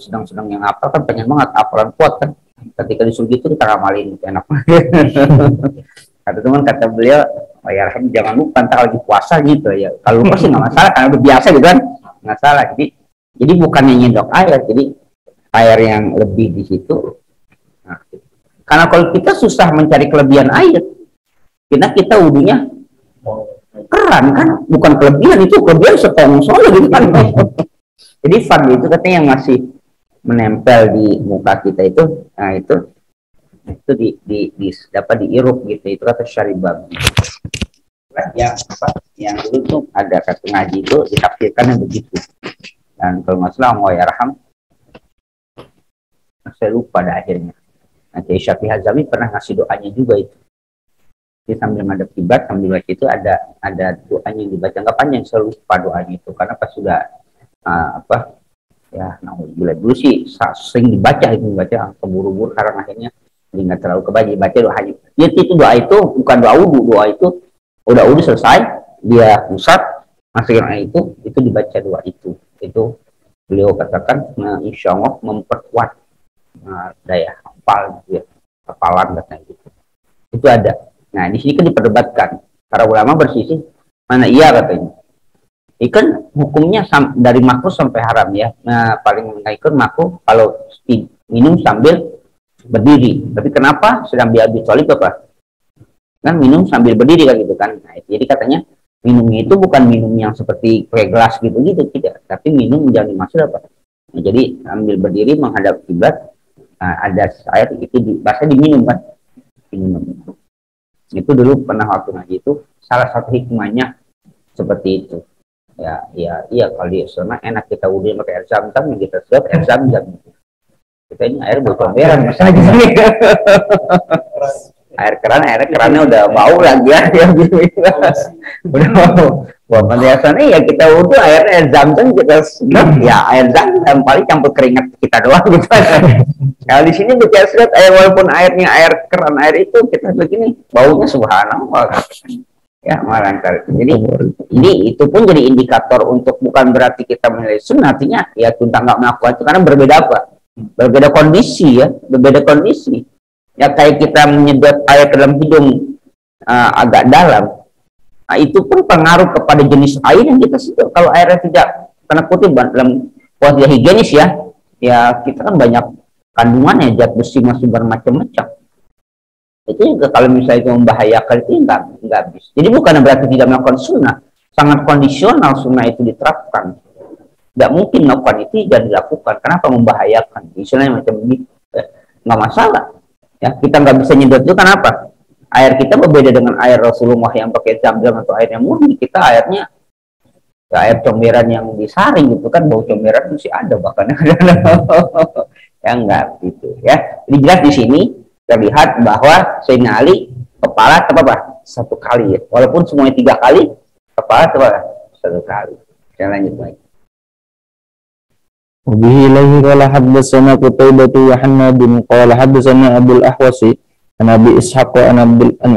sedang yang hafal kan pengen banget hafalan kuat kan. Ketika disuruh gitu kita ngamalin enak. Kata beliau, oh ya jangan lupa ntar lagi puasa gitu ya. Kalau lupa sih nggak masalah karena udah biasa gitu kan, nggak salah. Jadi bukannya nyendok air, jadi air yang lebih di situ. Nah, karena kalau kita susah mencari kelebihan air, kita wudhunya keran kan, bukan kelebihan, itu kelebihan setengah soalnya gitu kan. Jadi fard itu katanya yang masih menempel di muka kita itu, nah itu dapat diirup gitu, itu kata Syaribab. Yang dulu tuh ada kata ngaji itu ditafsirkan begitu. Dan kalau nggak salah Allah yarham, saya lupa pada akhirnya. Nanti Syafi'i Hazami pernah ngasih doanya juga itu. Jadi sambil madhab kiblat sambil baca itu ada doanya yang dibaca, nggak panjang, saya lupa doanya itu karena pas sudah dulu sih sering dibaca keburu-buru karena akhirnya jadi nggak terlalu kebaca baca doa haji. Jadi itu doa itu bukan doa wudhu, doa itu udah wudhu selesai dia pusat masukin air itu dibaca doa itu beliau katakan insya Allah memperkuat daya hafal gitu ya, hafalan katanya gitu. Itu ada. Nah di sini kan diperdebatkan para ulama bersisi mana iya katanya. Ikan hukumnya dari makruh sampai haram ya. Nah paling ikut makruh kalau minum sambil berdiri. Tapi kenapa sedang Abi Thalib apa? Kan minum sambil berdiri kan gitu kan. Nah, jadi katanya minumnya itu bukan minum yang seperti kayak gelas gitu tidak. Tapi minum yang dimaksud apa? Nah, jadi sambil berdiri menghadap kiblat, ada air itu bahasa diminum kan. Diminum. Itu dulu pernah waktu ngaji itu salah satu hikmahnya seperti itu. Iya kalau di sana enak kita wudhu pakai air zam-zam yang kita sedot air zam-zam. Kita ini air berkomberan masa gitu. airnya kerannya udah bau lagi ya udah bau. Wah biasanya ya kita wudhu air zam-zam kita sedot ya air zam-zam paling campur keringat kita doang gitu. Kalau di sini kita sedot air walaupun airnya air keran air itu kita begini baunya subhanallah. Ya malantar. Jadi ini itu pun jadi indikator untuk bukan berarti kita menilai sunnah, artinya ya kita nggak melakukan itu karena berbeda apa? Berbeda kondisi ya, berbeda kondisi. Ya kayak kita menyedot air ke dalam hidung agak dalam, nah, itu pun pengaruh kepada jenis air yang kita sedot. Kalau airnya tidak karena kutip dalam posisi higienis ya kita kan banyak kandungannya zat besi masih bermacam-macam. Itu juga kalau misalnya itu membahayakan itu nggak bisa. Jadi bukan berarti tidak melakukan sunnah, sangat kondisional sunnah itu diterapkan. Nggak mungkin melakukan itu dan dilakukan. Kenapa membahayakan? Misalnya macam ini nggak masalah. Ya kita nggak bisa nyedot itu kenapa? Air kita berbeda dengan air Rasulullah yang pakai zam-zam atau air yang murni. Kita airnya ya, air comberan yang disaring gitu kan, bau comberan masih ada bahkan. Ya enggak gitu ya. Jadi jelas di sini terlihat bahwa Sayyidina Ali kepala apa satu kali ya, walaupun semuanya 3 kali kepala satu kali. Saya lanjut lagi. Wabihi ilaihi qala haddatsana Qutaibah wa Hannad qala haddatsana Abdul Ahwasi an Abi Ishaq an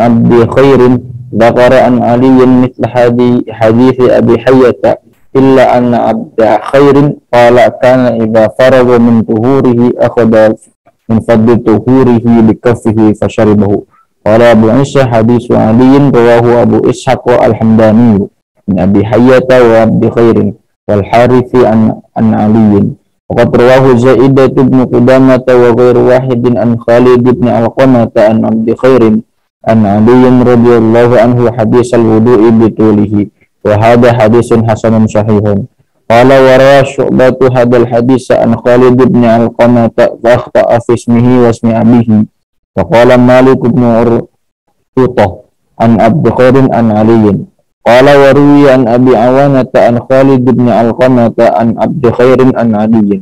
Abi Khairin dzakara an Ali mithla hadits Abi Hayyata illa anna Abda Khairin qala kana idza faraga min tuhurihi akhadha min fadli tuhurihi bikaffihi fasharibahu. Qala Abu Isa haditsu Ali rawahu Abu Ishaq al-Hamdani min Abi Hayyata wa Abdi Khairin wal Harithi an Ali. Waqad rawahu Zaidah bin Qudamah wa ghairu wahidin an Khalid bin Alqamah an Abdi Khairin an Ali radhiyallahu anhu hadits al-wudu'i bitulihi wa hadha haditsun hasanun sahihun. Qala wa rawa Syu'batu hadzal hadits an Khalid bin Alqamah fa akhta'a fi ismihi wa ismi abihi. Wa qala Malik bin Urqutah an Abdi Khairin an Ali. Qala wa ruwiya an Abi Awanah an Khalid bin Alqamah an Abdi Khairin an Ali.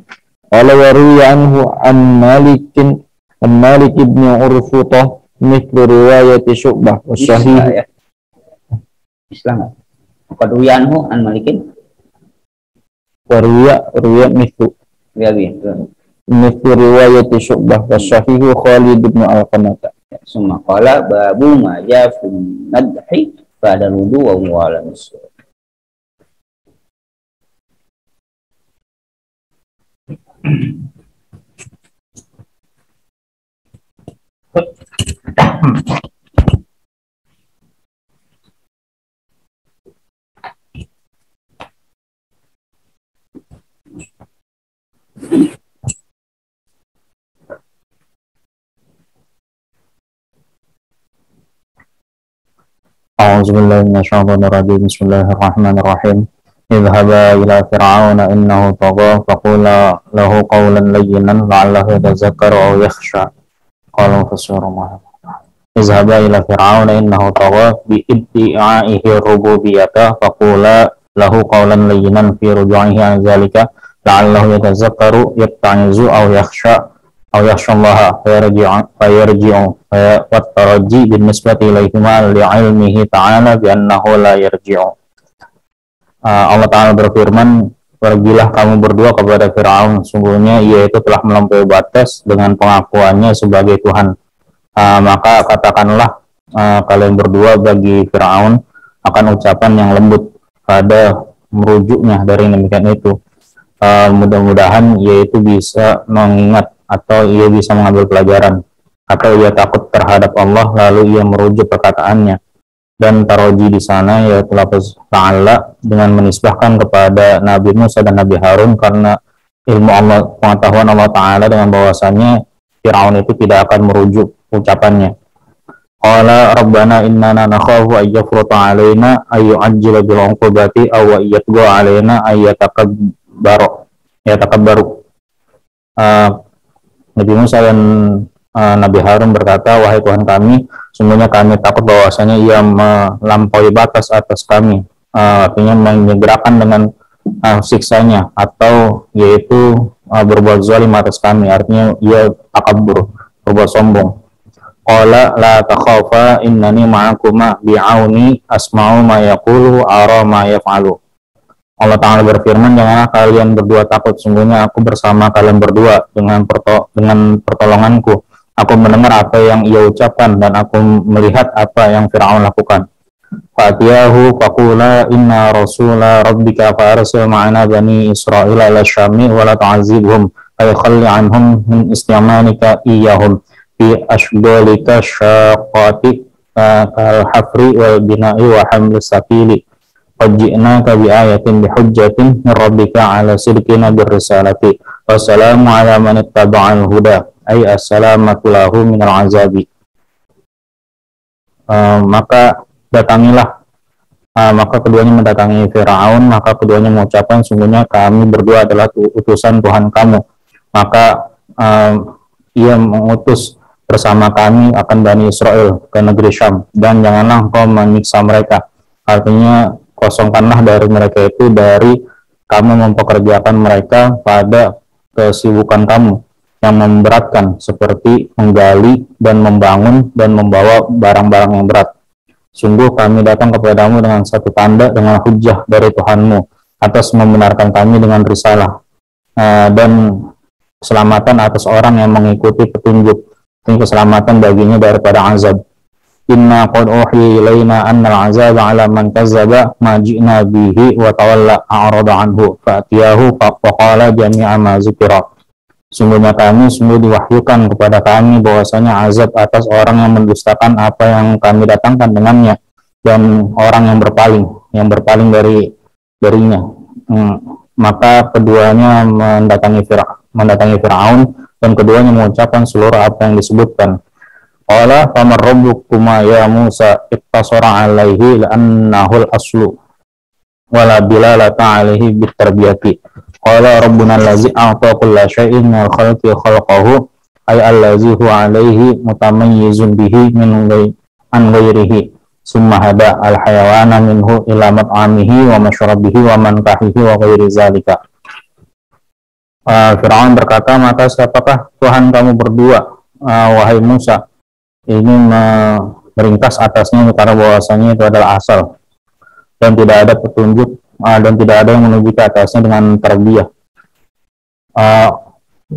Qala wa ruwiya anhu an Malik bin Urqutah mithlu riwayat Syu'bah wa sahih. Islam. Qad ruwiya anhu an Malikin Waruya mithlu riwayat Syu'bah wa sahihu Khalid bin Alqamah. Summa qala babu ma ja fi madhi ba'da wudu wa huwa ala A'udzubillahi minasyaitonir rajim. Bismillahirrahmanirrahim. Idhhaba ila fir'auna innahu tagha faqula lahu qawlan layyinan la'allahu yatazakkaru aw yakhsha. Qalu fasuru ma. Idhhaba ila fir'auna innahu tagha bi iddi'aihi rububiyyata faqula lahu qawlan layyinan fi ruju'ihi an dzalika la'allahu yatazakkaru yatta'izu aw yakhsha yakhshallaha fayarji'u wattaraji bin nisbati ilaihima li'ilmihi ta'ala bi annahu la yarji'u. Allah Ta'ala berfirman, pergilah kamu berdua kepada Fir'aun, sungguhnya ia itu telah melampaui batas dengan pengakuannya sebagai Tuhan. Maka katakanlah kalian berdua bagi Fir'aun akan ucapan yang lembut pada merujuknya dari demikian itu. Mudah-mudahan ia itu bisa mengingat atau ia bisa mengambil pelajaran, atau ia takut terhadap Allah lalu ia merujuk perkataannya. Dan taroji di sana yaitu lafaz ta'ala dengan menisbahkan kepada Nabi Musa dan Nabi Harun karena ilmu Allah, pengetahuan Allah Ta'ala dengan bahwasannya Fir'aun itu tidak akan merujuk ucapannya. Qala rabbana innana nakhafu ay yafruta alaina ay yu'ajjila bil 'uqubati aw yatgha alaina ay yatakabbaru. Nabi Musa dan Nabi Harun berkata, wahai Tuhan kami, sungguhnya kami takut bahwasanya ia melampaui batas atas kami, artinya menyegerakan dengan siksanya, atau yaitu berbuat zalim atas kami, artinya ia takabur, berbuat sombong. Qala la takhafa innani ma'akuma bi'auni asma'u ma yaqulu ara ma yaf'alu. Allah Ta'ala berfirman, janganlah kalian berdua takut, sungguhnya aku bersama kalian berdua dengan pertolonganku. Aku mendengar apa yang ia ucapkan dan aku melihat apa yang Fir'aun lakukan. Fatiyahu faqula inna rasula rabbika fa'arsil ma'ana bani Israila ila syami wa la tu'azibhum ay khalli anhum min isti'manika iyahum fi ashghalika syaqati kal hafri wal bina'i wa hamlis sakili. Wajji'naka bi ayatin bi hujjatin min rabbika ala sidqina bir risalati wassalamu ala man ittaba'al huda ay assalamatu lahu minal azabi. Maka keduanya mendatangi Fir'aun, maka keduanya mengucapkan, sungguhnya kami berdua adalah utusan Tuhan kamu. Maka ia mengutus bersama kami akan Bani Israel ke negeri Syam, dan janganlah engkau menyiksa mereka, artinya kosongkanlah dari mereka itu dari kamu mempekerjakan mereka pada kesibukan kamu yang memberatkan seperti menggali dan membangun dan membawa barang-barang yang berat. Sungguh kami datang kepadamu dengan satu tanda, dengan hujjah dari Tuhanmu atas membenarkan kami dengan risalah, dan keselamatan atas orang yang mengikuti petunjuk, dan keselamatan baginya daripada azab. Inna qad uhiya ilaina annal azaba ala man kazzaba ma ji'na bihi wa tawalla a'rada anhu fa'tiyahu faqala jami'a ma zikra. Sungguhnya kami diwahyukan kepada kami bahwasanya azab atas orang yang mendustakan apa yang kami datangkan dengannya, dan orang yang berpaling darinya. Maka keduanya mendatangi Fir'aun, dan keduanya mengucapkan seluruh apa yang disebutkan. Qala famar rabbukuma ya Musa ittasara alaihi la'annahul aslu wala bilalata alaihi bitarbiyati. Qala rabbuna allazi a'ta kulla syai'in minal khalqi khalaqahu ay allazi huwa alaihi mutamayyizun bihi min ghairihi summa hada al hayawana minhu ila mat'amihi wa mashrabihi wa mankahihi wa ghairi zalika. Fir'aun berkata, maka siapakah Tuhan kamu berdua, wahai Musa? Ini meringkas atasnya karena bahwasanya itu adalah asal, dan tidak ada petunjuk, dan tidak ada yang menuju ke atasnya dengan tarbiyah.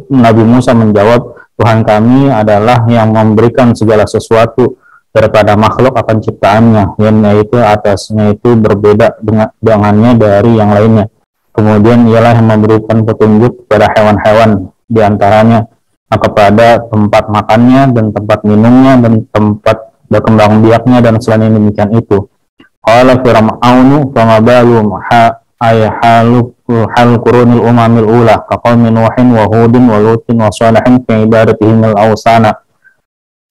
Nabi Musa menjawab, Tuhan kami adalah yang memberikan segala sesuatu daripada makhluk akan ciptaannya, yang yaitu atasnya itu berbeda dengannya dari yang lainnya. Kemudian ialah yang memberikan petunjuk kepada hewan-hewan diantaranya, kepada tempat makannya dan tempat minumnya dan tempat berkembang biaknya dan selain demikian itu. Qala fir'aunu fama balu hal qurunil umamil ula ka qaumi nuhin wa hudin wa lutin wa salihin fi ibadatihim al awsana.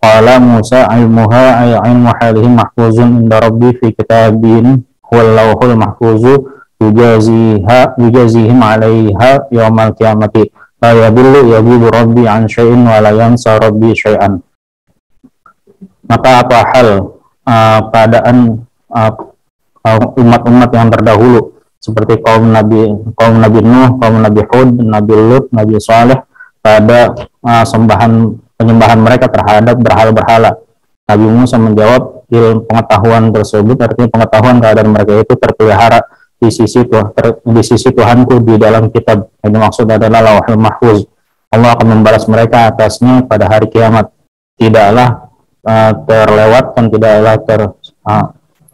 Qala Musa ilmuha ay ilmu halihim mahfuzun inda rabbi fi kitabin huwal lawhul mahfuzu yujazihim alaiha yawmal qiyamati la yadillu yajibu rabbi an syai'in wa la yansa rabbi syai'an. Maka apa hal keadaan umat-umat yang terdahulu seperti kaum Nabi Nuh, kaum Nabi Hud, Nabi Lut, Nabi Saleh pada penyembahan mereka terhadap berhala-berhala. Nabi Musa menjawab, ilmu pengetahuan tersebut artinya pengetahuan keadaan mereka itu terpelihara di sisi Tuhanku di dalam kitab. Yang dimaksud adalah Lauhul Mahfuz. Allah akan membalas mereka atasnya pada hari kiamat. Tidaklah terlewatkan, tidaklah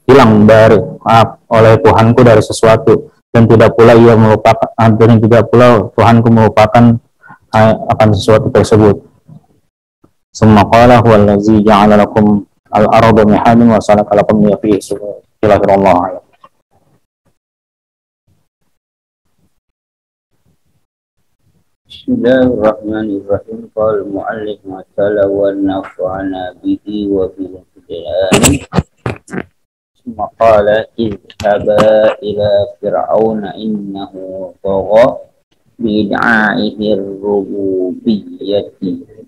hilang dari oleh Tuhanku dari sesuatu, dan tidak pula ia melupakan, dan tidak pula Tuhanku melupakan akan sesuatu tersebut. Summa qala huwallazi ja'ala lakum al-arda mihadan wa salaka lakum fihi subula. Bismillahirrahmanirrahim. Qala al-mu'allif wa ta'ala wa nafa'ana bihi wa bil hidayah. Summa qala idhaba ila fir'auna innahu tagha bid'a'ihi ar-rububiyyati.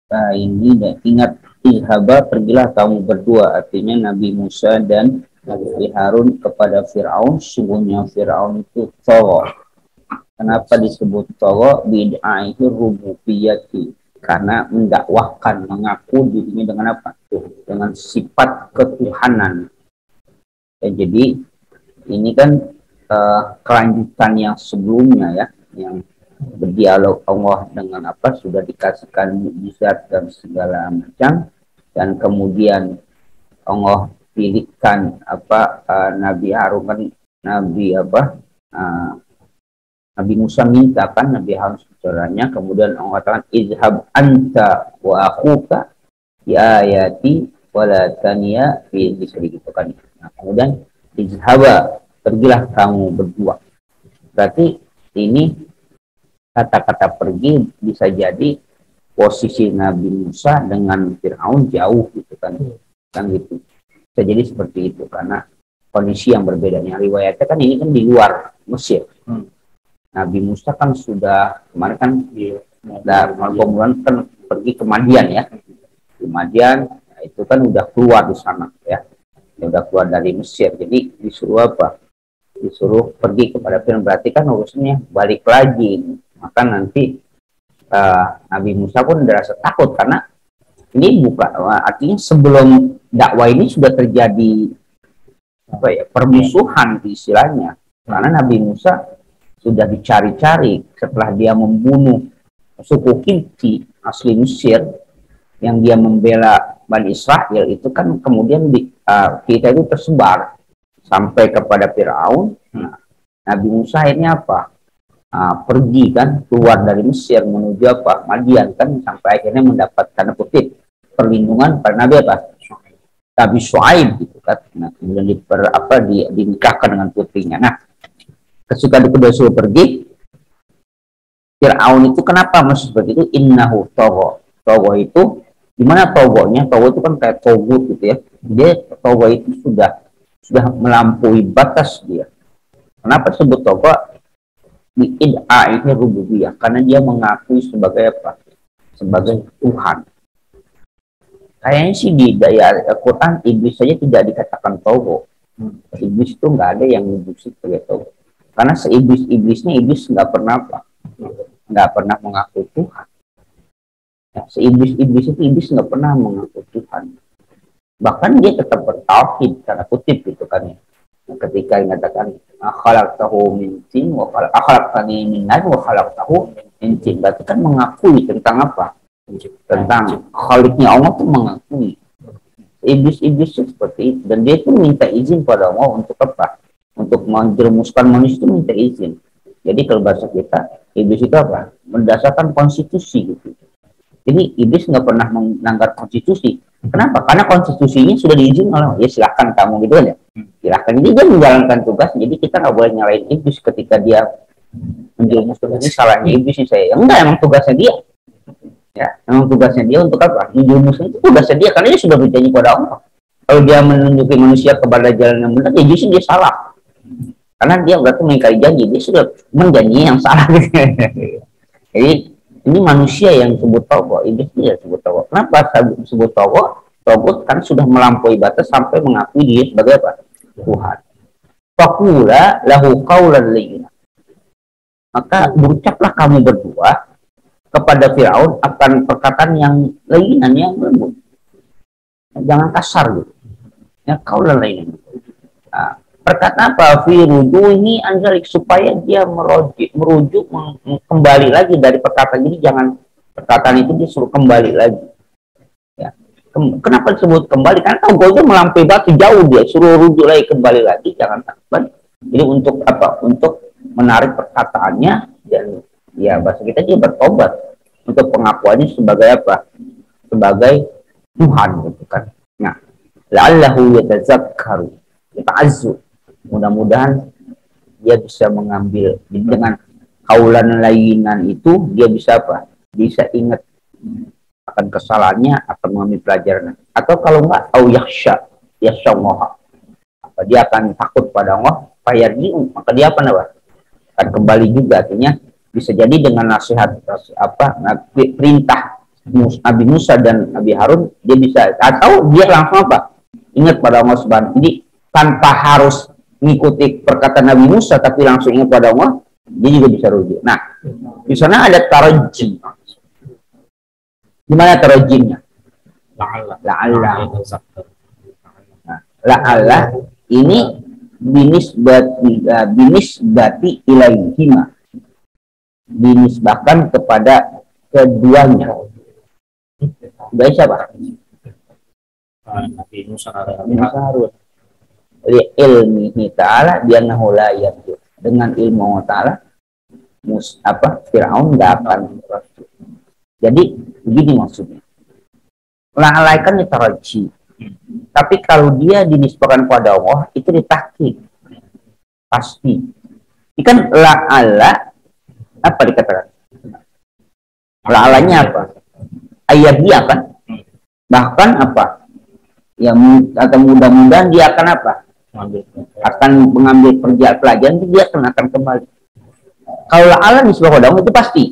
Nah, ini ingat, idhaba, pergilah kamu berdua, artinya Nabi Musa dan Nabi Harun kepada Fir'aun. Sungguhnya Fir'aun itu tagha. Kenapa disebut tagha? Bid'a'ihi rububiyyati, karena mendakwahkan, mengaku dirinya dengan apa? Dengan sifat ketuhanan. Ya, jadi ini kan kelanjutan yang sebelumnya ya, yang berdialog Allah dengan apa, sudah dikasihkan mukjizat dan segala macam, dan kemudian Allah pilihkan apa, Nabi Harun kan Nabi Musa minta kan Nabi Harun saudaranya, kemudian Allah katakan izhab anta wa akhuka bi ayati wala taniya fi dzikri, gitu kan. Nah, kemudian izhaba, pergilah kamu berdua. Berarti ini kata-kata pergi bisa jadi posisi Nabi Musa dengan Fir'aun jauh, gitu kan gitu. Bisa jadi seperti itu karena kondisi yang berbeda. Yang riwayatnya kan ini kan di luar Mesir. Nabi Musa kan sudah kemarin kan kemudian kan pergi ke Madian ya. Di Madian, nah itu kan udah keluar di sana ya. Udah keluar dari Mesir. Jadi disuruh apa? Disuruh pergi kepada Fir'aun. Berarti kan urusannya balik lagi. Maka nanti Nabi Musa pun merasa takut karena ini bukan, artinya sebelum dakwah ini sudah terjadi apa ya, permusuhan istilahnya, karena Nabi Musa sudah dicari-cari setelah dia membunuh suku Kipti asli Mesir yang dia membela Bani Israel itu kan, kemudian kita itu tersebar sampai kepada Fir'aun. Nah, Nabi Musa akhirnya apa? Pergi kan, keluar dari Mesir menuju apa? Madian kan, sampai akhirnya mendapatkan kutip perlindungan pada Nabi apa? Nabi Syuaib, gitu kan. Nah, kemudian dinikahkan dengan putrinya. Nah, ketika kedua suruh pergi, Fir'aun itu kenapa masih seperti itu? Innahu tagha. Tagha itu gimana togonya? Togo itu kan kayak togut gitu ya. Dia togo itu sudah melampaui batas dia. Kenapa disebut togo? Bi'id'a'ihi rububiyah, karena dia mengakui sebagai apa? Sebagai Tuhan. Kayaknya sih di Al-Quran iblis saja tidak dikatakan togo. Iblis itu nggak ada yang menyebut sebagai togo. Karena seiblis-iblisnya iblis nggak pernah apa? Nggak pernah mengaku Tuhan. Nah, seiblis-iblis itu iblis nggak pernah mengaku Tuhan. Bahkan dia tetap bertauhid, tanda kutip gitu kan ya. Nah, ketika dikatakan khalaqtahu min tin wa khalaqtani min nar wa khalaqtahu min tin, berarti kan mengakui tentang apa? Tentang khaliknya Allah tuh mengakui. Iblis-iblis itu seperti itu, dan dia pun minta izin pada Allah untuk apa? Untuk menjerumuskan manusia itu minta izin. Jadi kalau bahasa kita, iblis itu apa? Mendasarkan konstitusi gitu. Jadi iblis nggak pernah melanggar konstitusi. Kenapa? Karena konstitusinya sudah diizinkan oleh, ya silahkan kamu gitu aja. Silahkan, jadi dia menjalankan tugas. Jadi kita nggak boleh nyalain iblis ketika dia menjerumuskan. Ini salahnya iblis sih saya. Ya, enggak, emang tugasnya dia. Ya, memang tugasnya dia untuk apa? Menjerumuskan itu tugasnya dia, karena dia sudah berjanji kepada Allah. Kalau dia menunjuki manusia kepada jalan yang benar, ya justru dia salah. Karena dia berarti mengingkari janji, dia sudah menjanji yang salah. Jadi ini manusia yang disebut togo, iblis dia disebut togo. Kenapa disebut togo? Togo kan sudah melampaui batas sampai mengakui dia sebagai apa? Tuhan. Faqula lahu qawlan layyina. Maka berucaplah kamu berdua kepada Firaun akan perkataan yang layinan, yang lembut. Jangan kasar gitu. Ya, qawlan layyina. Nah, perkataan apa? Firuduhi anzalik, supaya dia merujuk kembali lagi dari perkataan. Jadi jangan perkataan itu disuruh kembali lagi. Ya. Kenapa disebut kembali? Karena tahu dia melampaui batu jauh, dia suruh rujuk lagi, kembali lagi, jangan takut. Jadi untuk apa? Untuk menarik perkataannya, dan ya bahasa kita dia bertobat untuk pengakuannya sebagai apa? Sebagai Tuhan gitu kan. Nah, la'allahu yatazakkaru, yata'azzu. Mudah-mudahan dia bisa mengambil dengan kaulan layinan itu, dia bisa apa? Bisa ingat akan kesalahannya, akan mengambil pelajaran. Atau kalau enggak, au yakhsha, yakhshallaha. Dia akan takut pada Allah, fayarji'u, maka dia apa namanya? Akan kembali juga. Artinya bisa jadi dengan nasihat apa? Perintah Nabi Musa dan Nabi Harun, dia bisa, atau dia langsung apa? Ingat pada Allah Subhanahu. Jadi tanpa harus mengikuti perkataan Nabi Musa, tapi langsung ingat pada Allah, dia juga bisa rujuk. Nah, di sana ada tarajim. Gimana tarajimnya? La'alla. La'alla ini binisbati ilaihima, dinisbahkan kepada keduanya. Dari siapa? Nabi Musa Harun. Ilmihi ta'ala biannahu la yarju. Dengan ilmu Allah Ta'ala, Fir'aun nggak akan meraju. Jadi begini maksudnya. La'alaikan ditaraji. Tapi kalau dia dinisbahkan kepada Allah, itu ditahqiq. Pasti. Ini kan la'ala, apa dikatakan? La'alanya apa? Ayat dia kan? Bahkan apa? Ya, atau mudah-mudahan dia akan apa? Akan mengambil pelajaran, dia akan kembali. Kalau la'ala nisbah kepada Allah, itu pasti.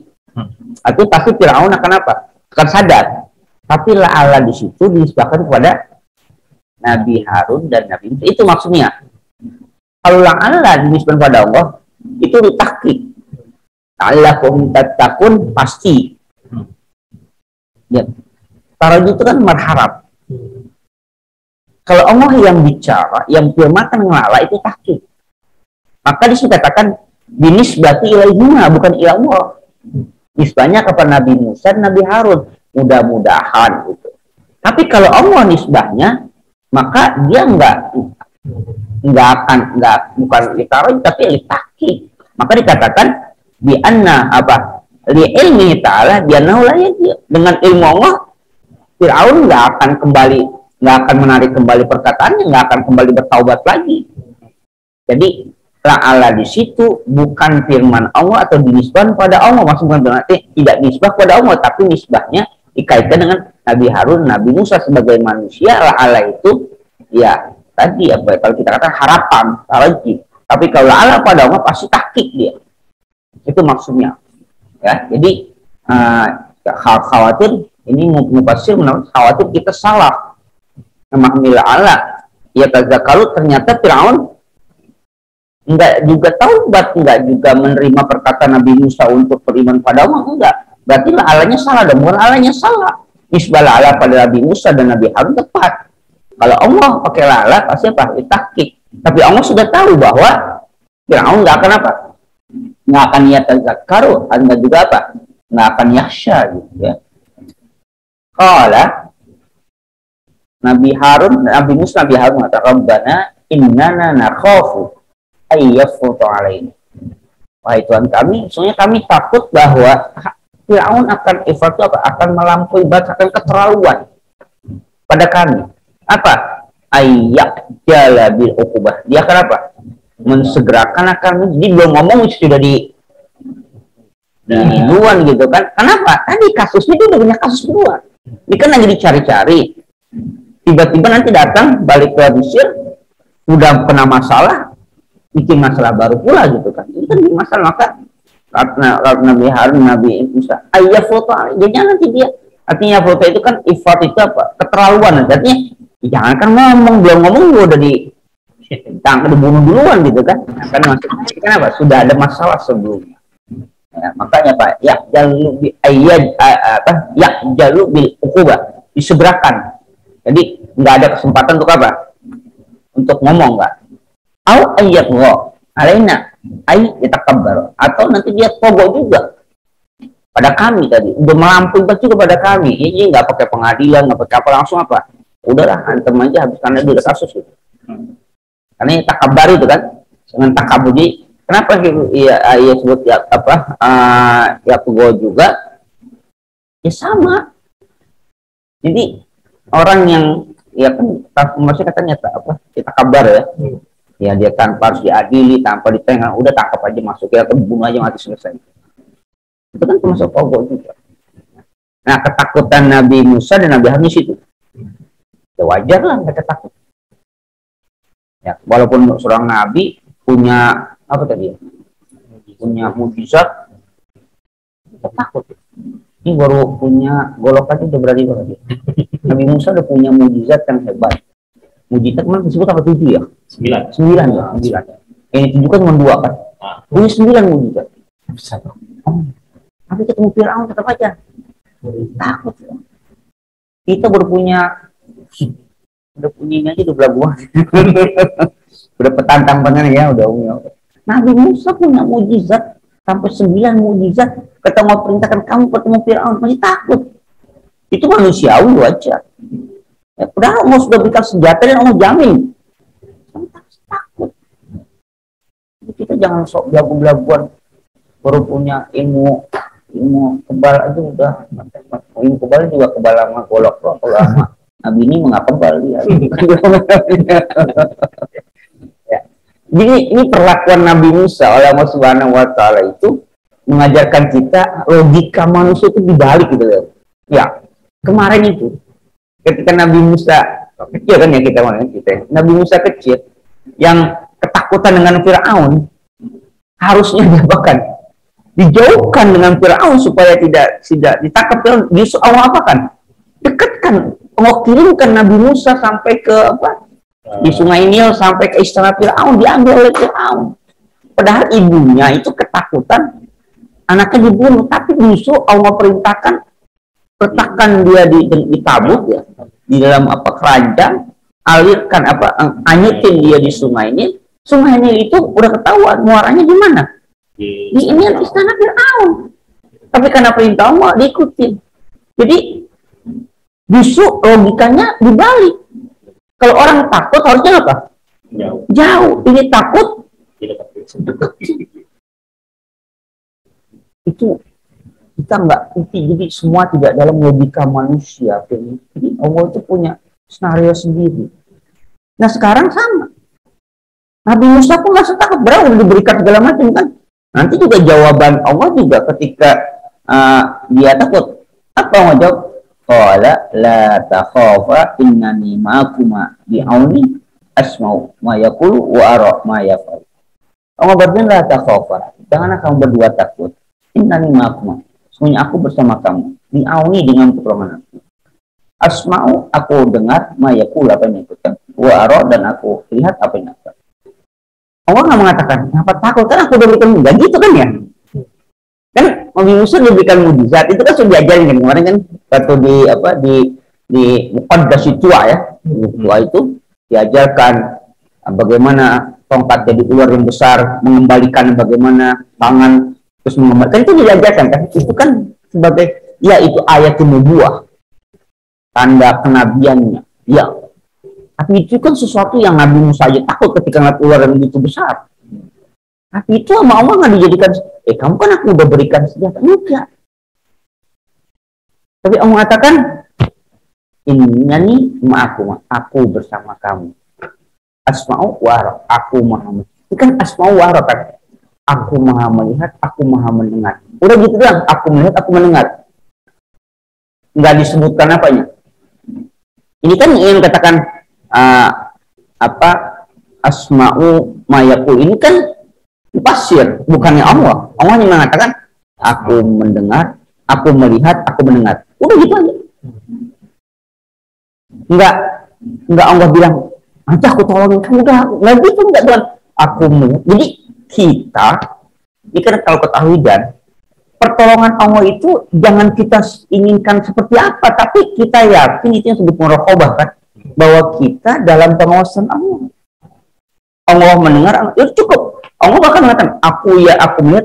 Artinya pasti Fir'aun akan apa? Akan sadar. Tapi la'ala di situ dinisbahkan kepada Nabi Harun dan Nabi Musa. Itu maksudnya. Kalau la'ala dinisbahkan kepada Allah, itu ditahqiq. La'allakum tattaqun, pasti. Ya. Taraju itu kan berharap. Kalau Allah yang bicara, yang firmankan la'ala, itu tahqiq. Maka dikatakan binisbati ilaihima, bukan ila Allah. Nisbahnya kepada Nabi Musa dan Nabi Harun. Mudah-mudahan gitu. Tapi kalau Allah nisbahnya, maka dia bukan ditaruh, tapi ditahqiq. Maka dikatakan bi anna apa? Li ilmi ta'ala bi annahu la yarji. Dengan ilmu Allah, Fir'aun nggak akan menarik kembali perkataannya, nggak akan kembali bertaubat lagi. Jadi la'ala di situ bukan firman Allah atau dinisbahkan pada Allah, maksudnya berarti tidak nisbah pada Allah, tapi nisbahnya dikaitkan dengan Nabi Harun, Nabi Musa sebagai manusia. La'ala itu ya tadi apa? Kalau kita katakan harapan, taraji. Tapi kalau la'ala pada Allah pasti tahqiq dia. Itu maksudnya. Ya, jadi khawatir ini mufassir menurut khawatir kita salah memahami la'ala. Ya tazakkaru, ternyata Fir'aun enggak juga taubat, enggak juga menerima perkataan Nabi Musa untuk beriman pada Allah, enggak. Berarti la'alanya salah, dan bukan la'alanya salah. Nisbah la'ala pada Nabi Musa dan Nabi Harun tepat. Kalau Allah pakai la'ala pasti apa? Tahqiq. Tapi Allah sudah tahu bahwa Fir'aun enggak akan apa? Enggak akan yatazakkaru, enggak juga apa? Enggak akan yakhsha gitu ya. Qala Nabi Musa, Nabi Harun mengatakan, Rabbana innana nakhafu ayyafrutu alaina. Wahai Tuhan kami, soalnya kami takut bahwa Fir'aun akan akan melampaui batas, akan keterlaluan pada kami. Apa? Ayyak jala bil uqubah. Dia akan apa? Mensegerakan akan, jadi belum ngomong sudah ini duluan gitu kan. Kenapa? Tadi kasusnya dia udah punya kasus kedua. Ini kan lagi dicari-cari. Tiba-tiba nanti datang balik ke Mesir, udah kena masalah, bikin masalah baru pula gitu kan. Ini kan masalah, maka karena Nabi Harun, Nabi Musa, ayah foto, jadi nanti dia. Artinya foto itu kan ifrat itu apa? Keterlaluan. Artinya jangan kan ngomong, belum ngomong gue udah dibunuh duluan gitu kan. Kan maksudnya kenapa? Sudah ada masalah sebelumnya. Ya, makanya Pak, ya jalu bil uqubah, diseberakan. Jadi nggak ada kesempatan untuk apa? Untuk ngomong nggak? Au ayat wa alaina ay yatakabbar, atau nanti dia togo juga pada kami tadi, udah melampaui juga pada kami. Ini nggak pakai pengadilan, nggak pakai apa, langsung apa? Udahlah, antem aja habis karena dia kasus gitu. Karena takabbar itu kan dengan takabudi. Kenapa ya sebut ya apa ya togo juga? Ya sama. Jadi orang yang ya kan maksudnya katanya apa? Kita kabar ya. Ya dia tanpa harus diadili, tanpa ditengah, udah tangkap aja, masuk ya, bunuh aja, mati, selesai. Itu kan termasuk togo juga. Nah, ketakutan Nabi Musa dan Nabi Harun itu ya wajar lah mereka takut. Ya, walaupun seorang nabi punya apa tadi? Punya mujizat, kita takut. Ini baru punya golok aja udah berani banget. Nabi Musa udah punya mujizat yang hebat. Mujizat kemarin disebut apa 7 ya? 9 ya, 9. Yang ditunjukkan cuma 2 kan? Punya 9 mujizat. Tapi ketemu Fir'aun tetap aja takut. Kita baru punya, udah punya ini aja udah belaguan. Udah petantang bener ya, udah punya. Nabi Musa punya mujizat sampai 9 mujizat. Ketemu perintahkan kamu ketemu Fir'aun, masih takut. Itu manusiawi aja. Ya, padahal Allah sudah berikan senjata dan Allah jamin. Kamu takut. Jadi kita jangan sok belagu-belaguan baru punya ilmu kebal aja udah. Ilmu kebal juga kebal sama golok loh. Kalau sama Nabi ini nggak kebal dia. Ya. Jadi ini perlakuan Nabi Musa oleh Allah Subhanahu Wa Taala itu mengajarkan kita logika manusia itu dibalik gitu loh. Ya kemarin itu ketika Nabi Musa kecil kan ya kita Nabi Musa kecil yang ketakutan dengan Fir'aun, harusnya diapakan? Dijauhkan dengan Fir'aun supaya tidak ditangkap Fir'aun. Justru Allah apakan? Dekatkan, Allah kirimkan Nabi Musa sampai ke apa? Di Sungai Nil sampai ke istana Fir'aun, diambil oleh Fir'aun. Padahal ibunya itu ketakutan anaknya dibunuh, tapi justru Allah perintahkan letakkan dia di tabut ya, di dalam apa keranjang, alirkan apa, anyutin dia di Sungai Nil. Sungai Nil itu udah ketahuan muaranya di mana? Di ini istana Fir'aun. Tapi karena perintah Allah diikutin. Jadi justru logikanya dibalik. Kalau orang takut harusnya apa? Jauh. Ini takut dekat. Itu kita nggak jadi semua tidak dalam logika manusia. Jadi Allah itu punya skenario sendiri. Nah sekarang sama. Nabi Musa pun nggak takut, berapa diberikan segala macam kan. Nanti juga jawaban Allah juga ketika dia takut. Apa Allah jawab? Qala la takhafa innani ma'akuma bi'auni asma'u ma yaqulu wa ara ma yaf'al. Allah berfirman la takhafa, janganlah kamu berdua takut. Innani ma'akuma, sesungguhnya aku bersama kamu. Bi'auni dengan pertolongan aku. Asma'u, aku dengar ma yaqulu apa yang dikatakan. Wa ara, dan aku lihat apa yang dikatakan. Allah nggak mengatakan kenapa takut, kan aku udah berikan mujizat gitu kan ya. Kan Nabi Musa diberikan mujizat itu kan sudah diajarin kan kemarin kan waktu di Muqaddas tua ya, tua itu diajarkan bagaimana tongkat jadi ular yang besar, mengembalikan bagaimana tangan terus mengembalikan, itu diajarkan kan. Itu kan sebagai ya itu ayat nubuwah, tanda kenabiannya ya. Tapi itu kan sesuatu yang Nabi Musa aja takut ketika ngeliat ular yang begitu besar. Tapi itu sama Allah nggak dijadikan, kamu kan aku udah berikan senjata. Enggak. Tapi Allah mengatakan, innani ma'akum, aku bersama kamu. Asma'u wa ara, aku maha. Itu kan asma'u wa ara kan. Aku maha melihat, aku maha mendengar. Udah gitu doang, aku melihat, aku mendengar. Nggak disebutkan apanya. Ini kan yang katakan apa asma'u mayakul ini kan pasir, bukannya Allah. Allah yang mengatakan aku mendengar, aku melihat, aku mendengar. Udah gitu aja. Enggak Allah bilang, nanti aku tolongin kamu, enggak gitu, enggak Tuhan. Aku melihat. Jadi kita, ini kan kalau ketahuan, pertolongan Allah itu jangan kita inginkan seperti apa, tapi kita yakin itu yang disebut muraqabah kan, bahwa kita dalam pengawasan Allah. Allah mendengar, itu cukup. Allah bahkan mengatakan, aku melihat,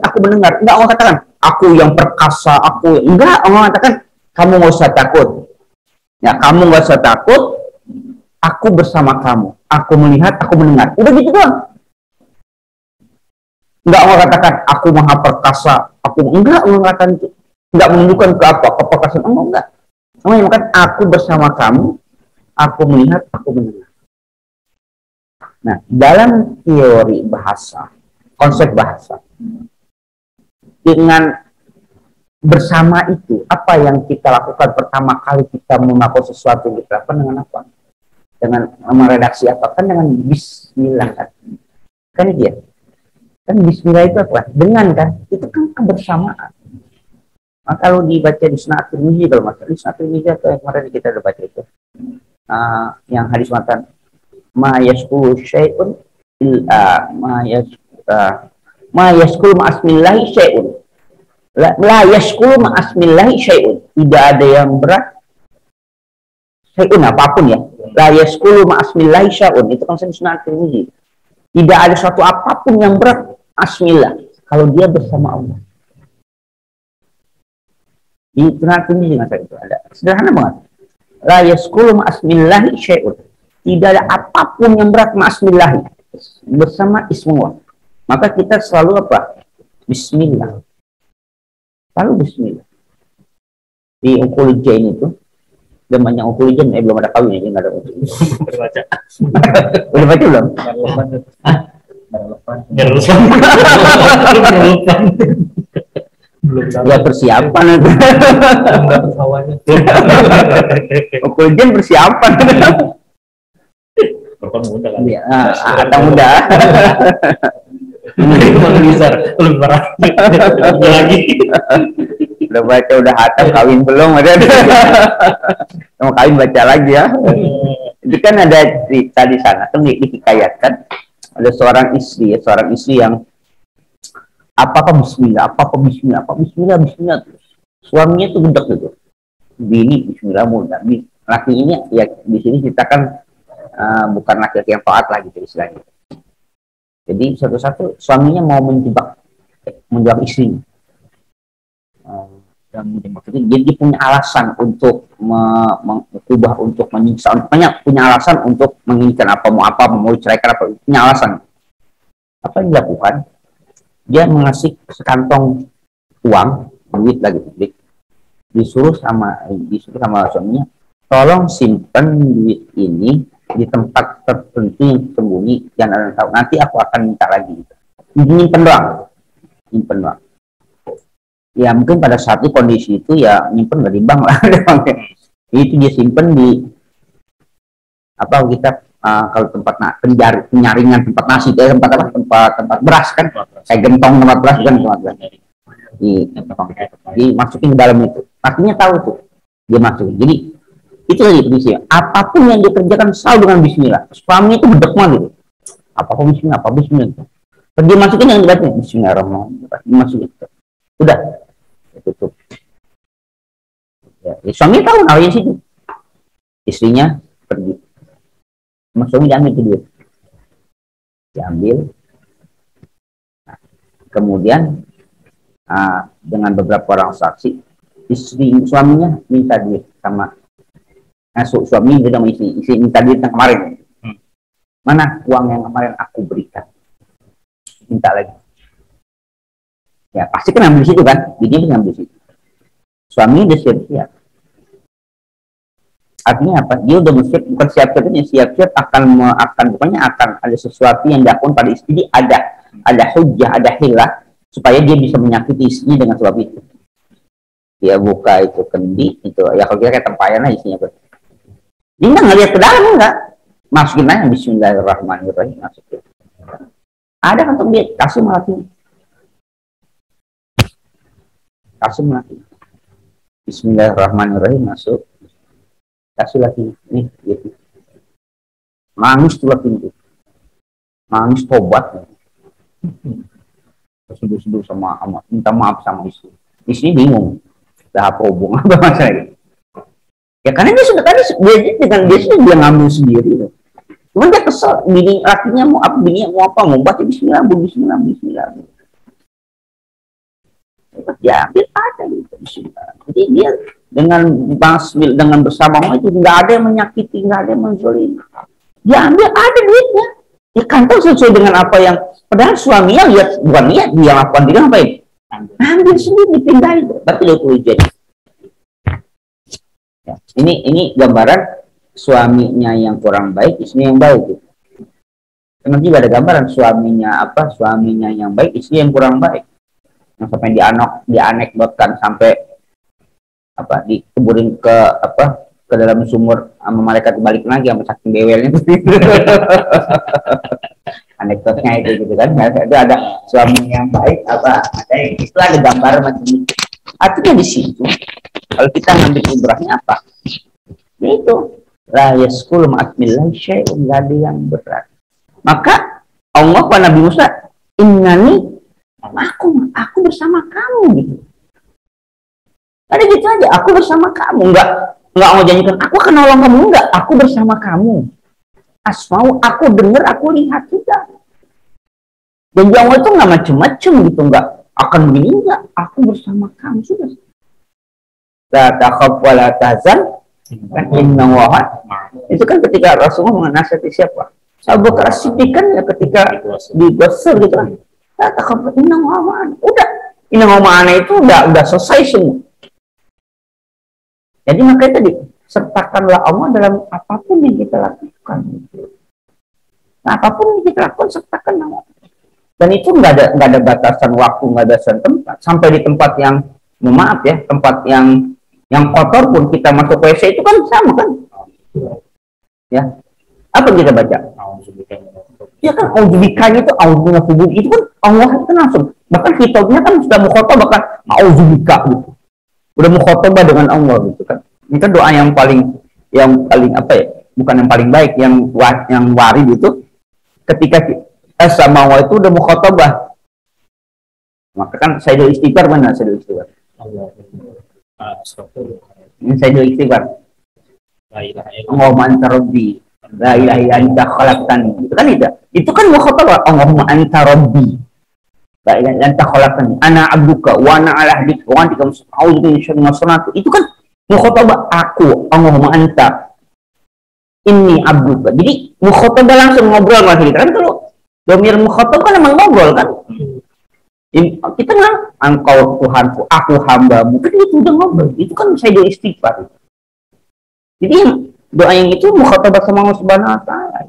aku mendengar. Enggak Allah katakan, aku yang perkasa, enggak. Allah mengatakan, kamu nggak usah takut. Ya, kamu nggak usah takut. Aku bersama kamu. Aku melihat, aku mendengar. Udah gitu doang. Enggak Allah katakan, aku maha perkasa. Enggak Allah katakan itu. Enggak menunjukkan ke apa, keperkasaan Allah, enggak. Allah yang mengatakan, aku bersama kamu. Aku melihat, aku mendengar. Nah, dalam teori bahasa, konsep bahasa, dengan bersama itu, apa yang kita lakukan pertama kali kita mengaku sesuatu yang kita lakukan dengan apa? Dengan meredaksi apa? Kan dengan bismillah kan? Kan dia? Kan bismillah itu apa? Dengan kan? Itu kan kebersamaan. Nah, kalau dibaca di Sunan At-Tirmidzi, kalau masalah di Sunan At-Tirmidzi atau yang kemarin kita udah baca itu, yang hadis matan ma yashkulu syai'un ma yashkulu ma'asmillahi syai'un la yashkulu ma'asmillahi syai'un, tidak ada yang berat syai'un apapun ya, la yashkulu ma'asmillahi syai'un, itu kan Sunan At-Tirmidzi, tidak ada suatu apapun yang berat asmillah kalau dia bersama Allah. Di Sunan At-Tirmidzi itu ada sederhana banget, la yashkulu ma'asmillahi syai'un, tidak ada apapun yang berat ma'asmillahi bersama ismullah. Maka kita selalu apa? Bismillah. Selalu bismillah. Di Uqul Jain itu, zamannya Uqul Jain, belum ada kawin, jadi nggak ada Uqul. Udah baca? Udah baca belum? Ya persiapan itu. Uqul Jain persiapan. Bukan muda kan? Iya, ada muda. Belum parah. Lagi. Udah baca, udah hatam, kawin belum ada. Mau kawin baca lagi ya. Itu kan ada cerita di sana, kan dihikayatkan ada seorang istri yang apa bismillah, bismillah terus. Suaminya tuh gedek gitu. Bini bismillah muda. Laki ini ya di sini ceritakan bukan laki-laki yang taat lagi gitu istilahnya. Jadi satu-satu suaminya mau menjebak istrinya. Dan maksudnya dia punya alasan untuk mengubah, untuk menyiksa, punya alasan untuk menginginkan mau diceraikan apa, punya alasan. Apa yang dilakukan? Dia mengasih sekantong uang, duit lagi publik, disuruh sama suaminya, tolong simpan duit ini di tempat tertentu yang sembunyi, jangan ada tahu, nanti aku akan minta lagi. Nyimpen doang. Ya mungkin pada saat itu kondisi itu ya nyimpen nggak di bank lah. Itu dia simpen di kita kalau tempat penyaringan tempat nasi, tempat beras kan, kayak gentong tempat beras kan, dimasukin ke dalam itu, artinya tahu tuh dia masukin. Jadi itu tadi prinsipnya, apapun yang dikerjakan selalu dengan bismillah. Suami itu berdekma gitu, apa bismillah. Dia masukin yang dibaca bismillahirrahmanirrahim, dimasukin, udah tutup. Ya, suami tahu nawarin situ, istrinya pergi, suami diambil itu duit, nah, kemudian dengan beberapa orang saksi, suaminya minta duit sama suami dia sama istri minta duit yang kemarin. Mana uang yang kemarin aku berikan? Minta lagi. Ya pasti kan ambil situ kan, dia ngambil situ. Suami udah siap-siap. Artinya apa? Dia udah siap-siap akan pokoknya akan ada sesuatu yang dilakukan pada istri, ada. ada hujjah, ada hilah supaya dia bisa menyakiti istrinya dengan sebab itu. Dia buka itu kendi itu ya kalau kayak tempayan aja isinya. Dia nggak ngeliat ke dalam enggak. Masukin aja bismillahirrahmanirrahim masukin. Ada kan tuh dia kasih melati. Kasih melati. Bismillahirrahmanirrahim masuk. Kasih lagi nih gitu. Nangis tuh lagi itu. Nangis tobat. Sedih-sedih sama minta maaf sama istri. Istri bingung. Dah hubung apa masalah? Ya karena dia sudah tadi dia ngambil sendiri. Cuman dia kesel, bini lakinya mau apa, mau baca bismillah. Dia ambil ada gitu bismillah. Jadi dia dengan bersama itu nggak ada yang menyakiti, nggak ada yang menzolimi. Dia ambil ada duitnya. Dia kantong sesuai dengan apa yang padahal suaminya lihat bukan lihat dia lakukan, dia ngapain? Ambil sendiri dipindahin. Tapi dia tuh jadi. Ya, ini gambaran suaminya yang kurang baik, istrinya yang baik. Gitu. Karena juga ada gambaran suaminya yang baik, istri yang kurang baik. Yang sampai dianekdotkan sampai dikuburin ke dalam sumur sama malaikat balik lagi sama saking bewelnya. Anekdotnya itu gitu kan. Itu ada suami yang baik itu ada gambar macam itu. Artinya di situ kalau kita ngambil ibrahnya apa? Itu la yaskul ma'atmillahi syai'un, enggak ada yang berat. Maka Allah kepada Nabi Musa, innani aku bersama kamu gitu. Ada gitu aja, aku bersama kamu, enggak mau janjikan aku akan nolong kamu, enggak, aku bersama kamu. Asma'u, aku dengar, aku lihat juga. Dan Allah itu enggak macam-macam gitu, enggak akan begini, enggak, aku bersama kamu sudah. La takhaf wa la tahzan, kan innallaha. Itu kan ketika Rasulullah menasihati siapa? Abu Bakar As-Siddiq kan ya ketika digosir gitu kan. La takhaf innallaha. Udah, innallaha itu udah selesai semua. Jadi makanya tadi sertakanlah Allah dalam apapun yang kita lakukan. Nah, apapun yang kita lakukan sertakan Allah. Dan itu nggak ada batasan waktu, nggak ada batasan tempat. Sampai di tempat yang maaf ya, tempat yang kotor pun kita masuk WC itu kan sama kan? Ya. Apa yang kita baca? Ya kan auzubikanya itu auzubina kubur itu kan Allah itu langsung. Bahkan kitabnya kan sudah mukhatabah auzubika gitu. Udah mukhatabah dengan Allah gitu kan. Ini kan doa yang paling apa ya? Bukan yang paling baik, yang warid itu ketika sama Allah itu udah mukhatabah. Maka kan Sayyidul Istighfar mana Sayyidul Istighfar? Ini Sayyidul Istighfar. Allahumma anta rabbi la ilaha illa anta khalaqtani. Itu kan itu kan mukhatabah. Allahumma anta rabbi la ilaha illa anta khalaqtani ana abduka wa ana ala ahdika wa antika a'udzu min syarri ma sana'tu. Itu kan mukhatabah aku, Allahumma anta inni abduka. Jadi mukhatabah langsung ngobrol sama kita kan. Kalau domir mukhatabah kan emang ngobrol kan. Kita nggak engkau Tuhanku, aku hambamu, kan itu udah ngobrol. Itu kan Sayyidul Istighfar. Jadi doa yang itu mukhatabah sama Allah Subhanahu wa taala.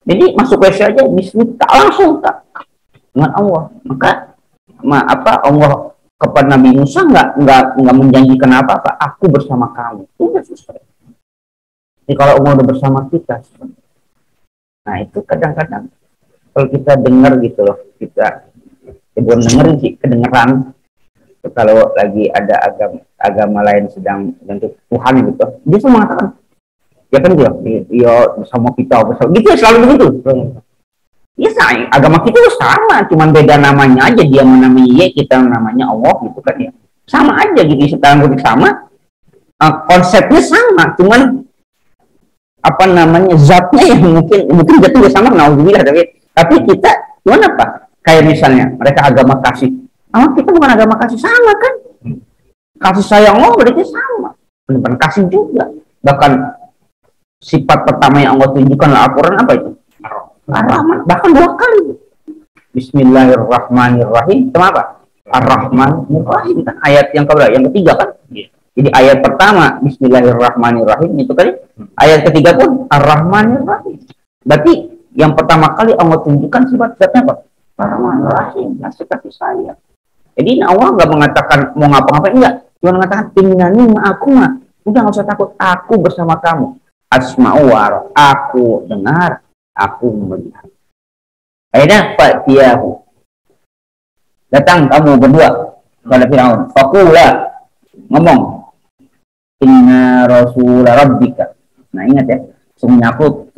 Jadi masuk WC aja bismillah langsung tak dengan Allah. Maka Allah kepada Nabi Musa nggak menjanjikan apa-apa. Aku bersama kamu. Udah selesai. Jadi kalau Allah udah bersama kita, nah itu kadang-kadang kalau kita dengar gitu loh, kita belum dengerin sih, kedengeran kalau lagi ada agama lain sedang bentuk Tuhan gitu, dia selalu mengatakan ya kan dia bersama kita bersama gitu ya, selalu begitu ya. Agama kita tuh sama, cuman beda namanya aja, dia namanya Y, kita namanya Allah gitu kan ya, sama aja gitu, sekarang sama, konsepnya sama, cuman zatnya yang mungkin jatuh sama, naudzubillah, tapi kita cuman apa? Kayak misalnya mereka agama kasih, kita bukan agama kasih, sama kan? Kasih sayang Allah berarti sama, bukan kasih juga. Bahkan sifat pertama yang Allah tunjukkan dalam Al-Quran apa itu? Ar-Rahman, bahkan 2 kali. Bismillahirrahmanirrahim. Kenapa? Ar-Rahmanirrahim kan ayat yang keberapa? Yang ketiga kan? Jadi ayat pertama Bismillahirrahmanirrahim itu tadi, ayat ketiga pun Ar-Rahmanirrahim. Berarti yang pertama kali Allah tunjukkan sifat-sifatnya apa? Rahim, ngasih kasih sayang. Jadi Allah nggak mengatakan mau ngapa-ngapain, enggak. Cuma mengatakan innani ma'akuma. Udah nggak usah takut, aku bersama kamu. Asma'u wa aku dengar, aku melihat. Akhirnya fa'tiyahu. Datang kamu berdua kepada Firaun. Faqula, ngomong. Inna rasula rabbika. Nah ingat ya, sesungguhnya aku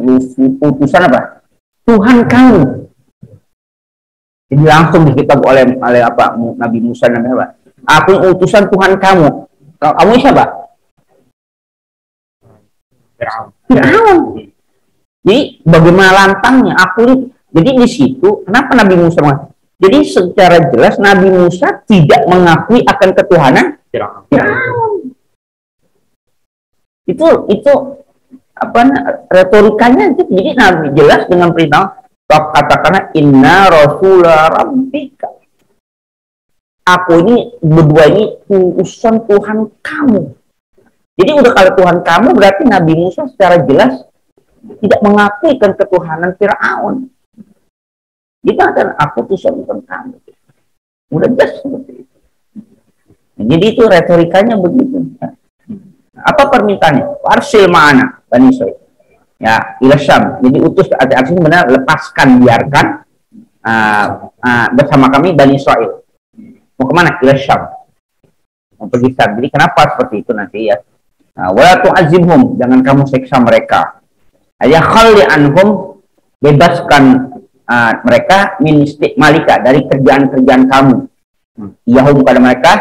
utusan apa? Tuhan kamu. Jadi langsung dikitab oleh apa? Nabi Musa namanya apa? Aku utusan Tuhan kamu. Kamu siapa? Firaun. Jadi bagaimana lantangnya aku? Jadi di situ kenapa Nabi Musa? Jadi secara jelas Nabi Musa tidak mengakui akan ketuhanan Firaun. Itu apa retorikanya itu. Jadi Nabi jelas dengan perintah katakanlah inna rasula rabbika. Aku ini berdua ini utusan Tuhan kamu. Jadi udah kalau Tuhan kamu berarti Nabi Musa secara jelas tidak mengakui ketuhanan Firaun. Kita akan aku utusan Tuhan kamu. Udah jelas seperti itu. Jadi itu retorikanya begitu. Apa permintaannya? Arsil ma'ana Bani Israil. Ya, ila Syam. Jadi utus artinya benar lepaskan, biarkan bersama kami Bani Israil. Mau kemana? Ila Syam. Mau pergi Syam. Jadi kenapa seperti itu nanti ya? Wala tu'azibhum, jangan kamu seksa mereka. Ya khalli anhum, bebaskan mereka min istiqmalika dari kerjaan-kerjaan kamu. Yahum pada mereka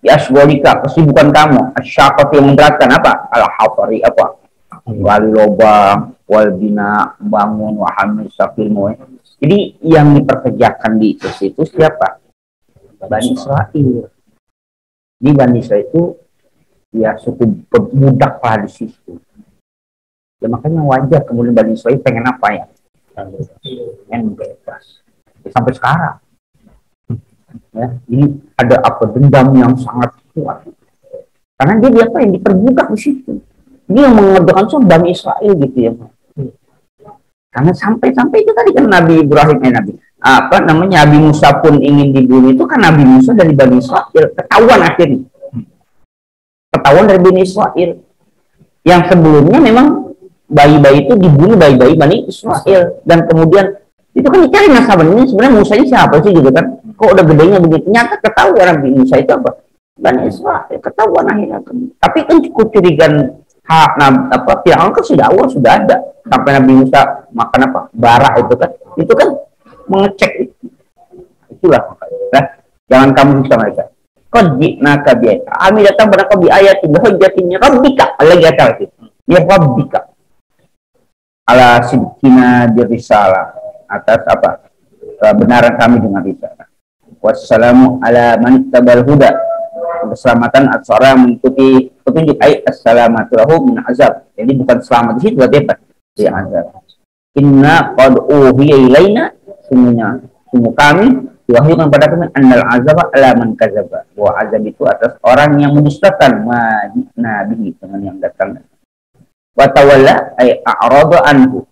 yasgolika, kesibukan kamu. Asyaqat yang memberatkan apa? Al-hafari apa? Wali lobang, wal bina, bangun, wahamil sakilmu. Jadi yang diperkerjakan di situ siapa? Bani Israil. Di Bani Israil itu ya suku budak lah di situ. Ya makanya wajar kemudian Bani Israil pengen apa ya? Pengen bebas. Sampai sekarang. Ya, ini ada apa dendam yang sangat kuat. Karena dia apa yang diperbudak di situ. Dia yang mengerjakan semua Bani Israel gitu ya. Karena sampai-sampai itu tadi kan Nabi Ibrahim Nabi Musa pun ingin dibunuh itu kan Nabi Musa dari Bani Israel. Ketahuan akhirnya. Ketahuan dari Bani Israel. Yang sebelumnya memang bayi-bayi itu dibunuh bayi-bayi Bani Israel. Dan kemudian itu kan dicari nasabahnya sebenarnya Musa ini siapa sih gitu kan. Kok udah gedenya begitu. Ternyata ketahuan Nabi Musa itu apa? Bani Israel. Ketahuan akhirnya. Tapi kan cukup curigaan Firaun kan sudah awal sudah ada sampai Nabi Musa makan apa bara itu kan mengecek itulah makanya jangan kamu bisa mereka qadina kabiyat kami datang pada kau bi ayatin hujjatin rabbika lagi kata itu ya rabbika ala sidqina birisalah atas apa kebenaran kami dengan risalah wassalamu ala man tabal huda keselamatan atas orang mengikuti petunjuk assalamatu lahu min azab. Jadi bukan selamat di situ berarti apa? Di azab. Inna qad uhiya ilaina sungguh kami diwahyukan pada kami annal azaba ala man kadzaba. Bahwa azab itu atas orang yang mendustakan nabi dengan yang datang. Wa tawalla ay a'rada anhu.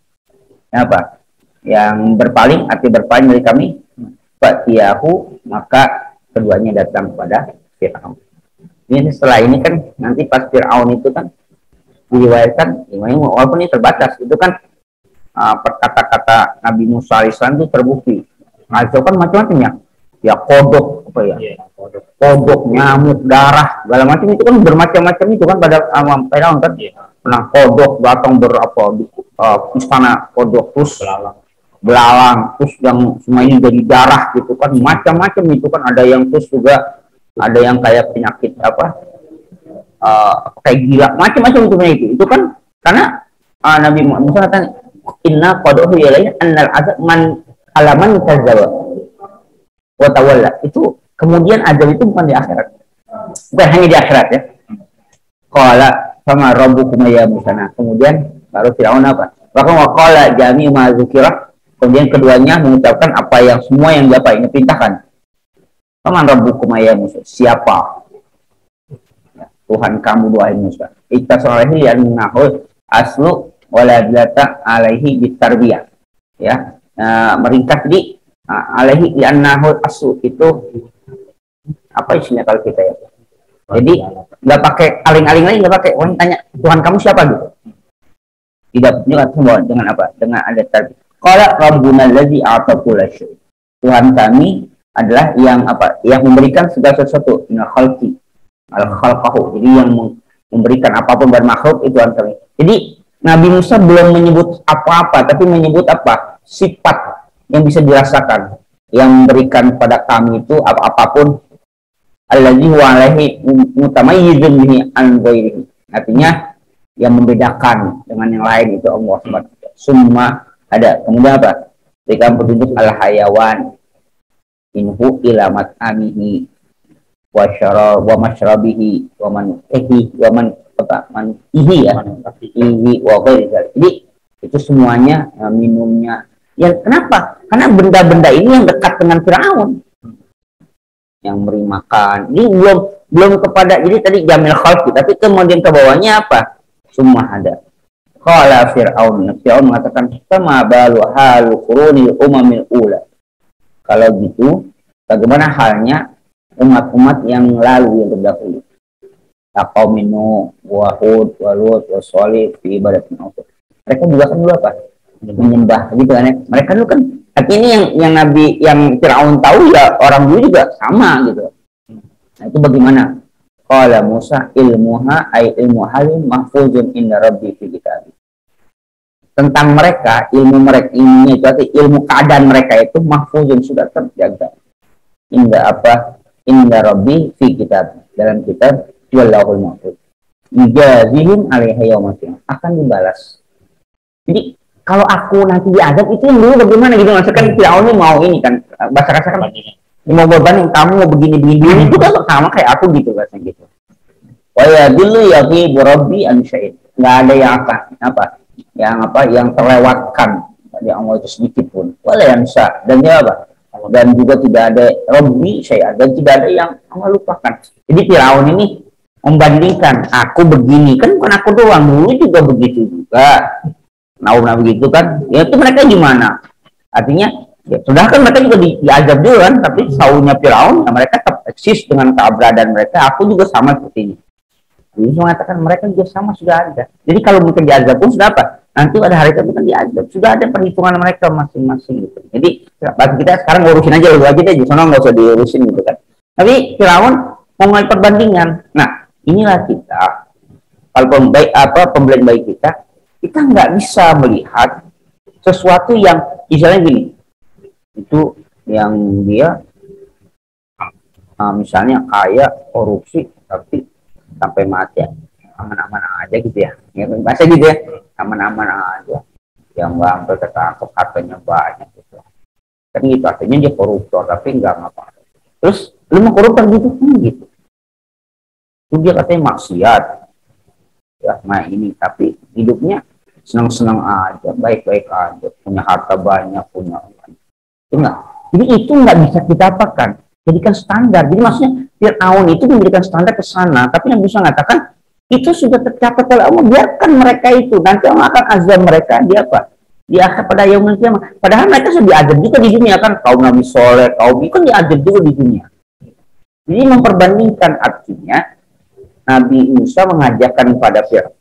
Apa? Yang berpaling arti berpaling dari kami fatiyahu maka keduanya datang kepada Firaun. Ini setelah ini kan nanti pas Firaun itu kan diriwayatkan, walaupun ini terbatas, itu kan kata-kata Nabi Musa AS itu terbukti. Nah itu kan macam-macam ya kodok apa ya, kodok, nyamuk, darah, segala macam itu kan bermacam-macam itu kan pada Firaun kan. Pernah kodok datang istana kodok terus belalang terus yang semuanya jadi darah gitu kan, macam-macam itu kan, ada yang terus juga ada yang kayak penyakit kayak gila, macam-macam itu kan karena Nabi Musa kata inna qad uhiya ilaina annal azab man alaman kadzdzaba wa tawalla. Itu kemudian azab itu bukan di akhirat, bukan hanya di akhirat ya. Qala fama rabbukum ya Musa. Kemudian baru Firaun apa? Bahkan wa qala jami'u ma dzukira, kemudian keduanya mengucapkan apa yang semua yang ini perintahkan. Paman rabbukum ya Musa, siapa ya, Tuhan kamu wahai Musa? Iktasalahi annahu aslu waladata alaihi bitarbiyah. Ya, meringkas di alaihi li'annahu asu itu apa isinya kalau kita ya. Jadi nggak pakai aling-aling lagi, nggak pakai. Orang tanya Tuhan kamu siapa gitu. Tidak semua dengan apa? Dengan ada tadi. Qala rabbuna allazi a'ta kulla syai'. Tuhan kami adalah yang apa? Yang memberikan segala sesuatu. Inna khalqi al-khalqahu. Jadi yang memberikan apapun pada makhluk itu Tuhan kami. Jadi Nabi Musa belum menyebut apa-apa, tapi menyebut apa? Sifat yang bisa dirasakan. Yang memberikan pada kami itu apapun. Allazi huwa alaihi mutamayyizun bihi an ghairihi. Artinya yang membedakan dengan yang lain itu Allah SWT. Summa ada. Kemudian apa? Berikan petunjuk al-hayawan inhu ila mat'amihi wa syara wa masyrabihi wa manqihi wa man apa man ihi ya ihi wa ghairi. Jadi itu semuanya minumnya. Ya kenapa? Karena benda-benda ini yang dekat dengan Firaun. Yang memberi makan. Ini belum kepada, jadi tadi jamil khalqi, tapi kemudian ke bawahnya apa? Semua ada. Qala Fir'aun mengatakan sama balu halu qurunil umamil ula. Kalau gitu, bagaimana halnya umat-umat yang lalu yang terdahulu? Qaum Nuh, wa Hud, wa Lut, wa Shalih fi ibadatin Allah. Mereka juga kan dulu apa? Menyembah gitu kan ya. Mereka dulu kan artinya yang Nabi yang Firaun tahu ya orang dulu juga sama gitu. Nah itu bagaimana? Qala Musa ilmuha ay ilmu halim mahfuzun inda rabbi fi kitab. Tentang mereka, ilmunya itu artinya ilmu keadaan mereka itu mahfuzun sudah terjaga. Inda rabbi fi kitab. Dalam kitab Wallahul mahfuz. Yujazihim alaiha yaumatin. Akan dibalas. Jadi kalau aku nanti diazab itu yang dulu bagaimana gitu, maksudnya kan Firaun mau ini kan bahasa kasar kan mau berbanding kamu mau begini itu kan sama kayak aku gitu bahasanya gitu. Wa ya dulu ya fi rabbi an syait. Enggak ada yang yang terlewatkan dari Allah itu sedikit pun. Wala yansa dan dia apa? Dan juga tidak ada rabbi syait dan tidak ada yang Allah lupakan. Jadi Firaun ini membandingkan aku begini kan bukan aku doang, dulu juga begitu juga. Nah begitu kan, ya itu mereka gimana? Artinya, ya sudah kan mereka juga diazab dulu kan, tapi saunya Firaun, ya mereka tetap eksis dengan keberadaan mereka. Aku juga sama seperti ini. Jadi mengatakan mereka juga sama sudah ada. Jadi kalau mereka diazab pun sudah apa? Nanti pada hari itu kan diazab. Sudah ada perhitungan mereka masing-masing gitu. Jadi kita sekarang ngurusin aja dulu aja deh, soalnya nggak usah diurusin gitu kan. Tapi Firaun mau mulai perbandingan. Nah inilah kita, kalau pembelajaran baik kita nggak bisa melihat sesuatu yang misalnya gini, itu yang dia misalnya kaya korupsi tapi sampai mati ya aman-aman aja gitu ya, bahasa gitu ya, aman-aman aja, yang nggak sampai ketangkep hartanya banyak gitu, kan gitu artinya dia koruptor tapi nggak ngapa-ngapain. Terus lu mau koruptor gitu gitu, itu dia katanya maksiat ya, nah ini tapi hidupnya senang-senang aja, baik-baik aja, punya harta banyak, punya enggak. Jadi itu nggak bisa kita apakan, jadikan standar. Jadi maksudnya Fir'aun itu memberikan standar ke sana, tapi yang bisa mengatakan itu sudah tercatat oleh Allah, biarkan mereka itu, nanti Allah akan azab mereka di apa? Di akhir pada yaumul kiamah. Padahal mereka sudah diazab juga di dunia kan, kaum Nabi Soleh, kaum itu kan diazab juga di dunia. Jadi memperbandingkan artinya Nabi Musa mengajarkan kepada Fir'aun.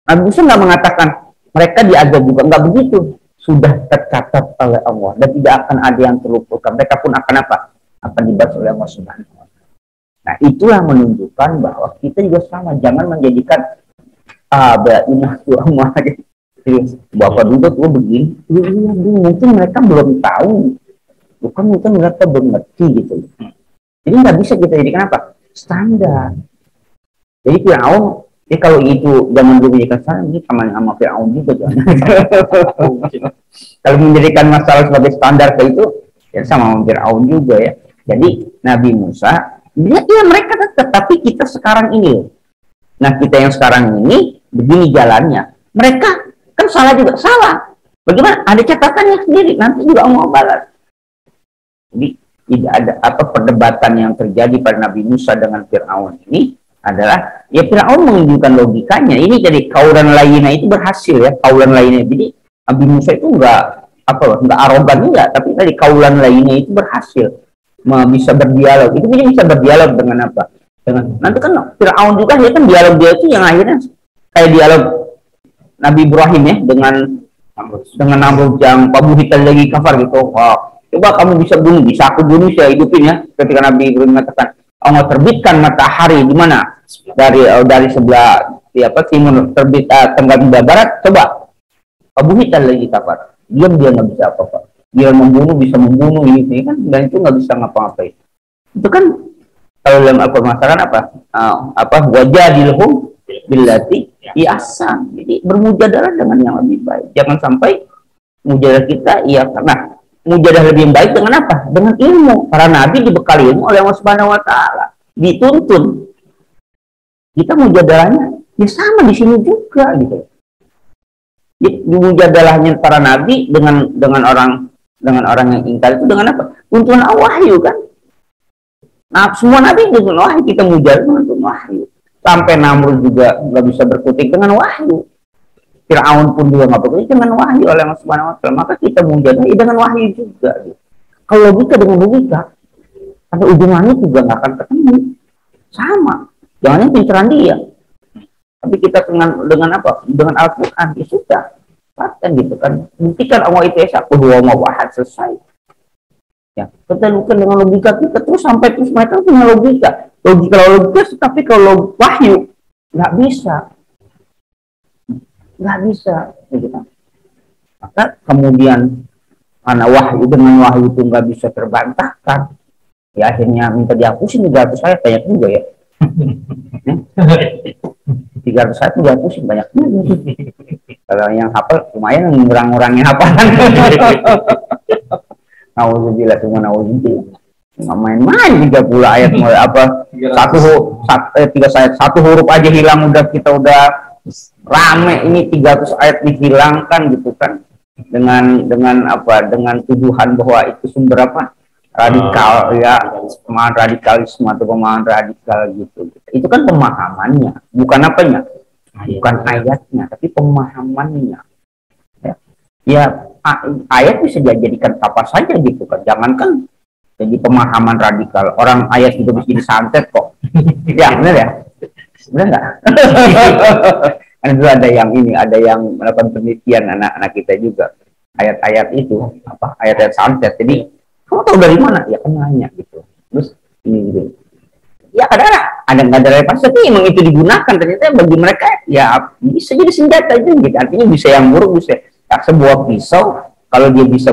Nabi Musa nggak mengatakan mereka diazab juga, nggak begitu, sudah tercatat oleh Allah dan tidak akan ada yang terlupakan. Mereka pun akan apa? Akan dibalas oleh Allah Subhanahu wa Ta'ala. Nah itulah menunjukkan bahwa kita juga sama, jangan menjadikan bapak dulu tuh begini, mungkin mereka belum tahu, mungkin mereka belum ngerti gitu. Jadi nggak bisa kita jadikan apa? Standar. Jadi Firaun, kalau itu zaman dulu menjadikan standar, ini sama Firaun juga jangan. Kalau menjadikan masalah sebagai standar ke itu, ya sama Firaun juga ya. Jadi Nabi Musa, ya mereka tetap, tapi kita sekarang ini. Nah kita yang sekarang ini begini jalannya. Mereka kan salah juga, salah. Bagaimana? Ada catatannya sendiri, nanti juga Allah balas. Jadi tidak ada perdebatan yang terjadi pada Nabi Musa dengan Firaun ini adalah ya Firaun menunjukkan logikanya. Ini jadi kaulan lainnya itu berhasil ya, kaulan lainnya. Jadi Nabi Musa itu enggak apa nggak arogan enggak, tapi dari kaulan lainnya itu berhasil bisa berdialog. Itu bisa berdialog dengan apa? Dengan nanti kan Firaun juga dia kan dialog dia itu yang akhirnya kayak dialog Nabi Ibrahim ya dengan Namrud yang pabuhitan lagi kafar gitu. Wah, coba kamu bisa bunuh, bisa aku bunuh, saya hidupin ya. Ketika Nabi Ibrahim mengatakan Allah terbitkan matahari di mana? Dari sebelah timur terbit tenggara barat, coba pabuhitan lagi kafar. Dia nggak bisa apa-apa. Dia membunuh bisa membunuh ini kan, dan itu nggak bisa ngapa-ngapain. Itu kan kalau dalam Al-Quran apa wajadilhum billati ihsan. Jadi bermujadalah dengan yang lebih baik. Jangan sampai mujadalah kita karena mujadalah lebih baik dengan apa? Dengan ilmu. Para nabi dibekali ilmu oleh Allah Subhanahu wa taala. Dituntun. Kita mujadalahnya ya sama di sini juga gitu. Di mujadalahnya para nabi dengan orang yang ingkar itu dengan apa? Tuntunan wahyu kan. Nah, semua nabi dengan wahyu, kita mujadah dengan wahyu. Sampai Namrud juga nggak bisa berkutik dengan wahyu. Firaun pun juga nggak berkutik dengan wahyu oleh Allah Subhanahu wa taala. Maka kita mujadah dengan wahyu juga. Kalau logika dengan logika, sampai ujung langit juga nggak akan ketemu. Sama. Jangan pinteran dia. Tapi kita dengan apa? Dengan Al-Quran, ya sudah. Paten gitu kan. Buktikan Allah itu esa, kedua wahad selesai. Ya, kita bukan dengan logika kita terus sampai terus mereka punya logika. Logika, tapi kalau wahyu nggak bisa, gitu kan. Maka kemudian karena dengan wahyu itu nggak bisa terbantahkan, ya akhirnya minta dihapusin 300 ayat, banyak juga ya. 300 ayat dihapusin banyak juga. Kalau yang hafal lumayan ngurang-ngurangin hafalan. Nauzubillah semua nauzubillah. Nggak main-main 30 ayat mulai apa? Satu huruf aja hilang kita udah rame ini 300 ayat dihilangkan gitu kan. Dengan apa? Dengan tuduhan bahwa itu sumber apa? Radikal ya, pemahaman radikalisme atau pemahaman radikal gitu. Itu kan pemahamannya, bukan apanya? Bukan ayatnya, tapi pemahamannya. Ya, ayat bisa dijadikan apa saja gitu kan. Jangankan jadi pemahaman radikal. Orang ayat itu bisa disantet kok. Ya, benar ya? Benar nggak? Kan itu ada yang melakukan penelitian anak-anak kita juga. Ayat-ayat itu, ayat-ayat santet. Jadi, kamu tahu dari mana? Ya kan nanya gitu. Terus, ini gitu. Ya kadang-kadang ada nggak ada relevansi, tapi emang itu digunakan. Ternyata bagi mereka, ya bisa jadi senjata itu gitu. Artinya bisa yang buruk, bisa. Ya, sebuah pisau, kalau dia bisa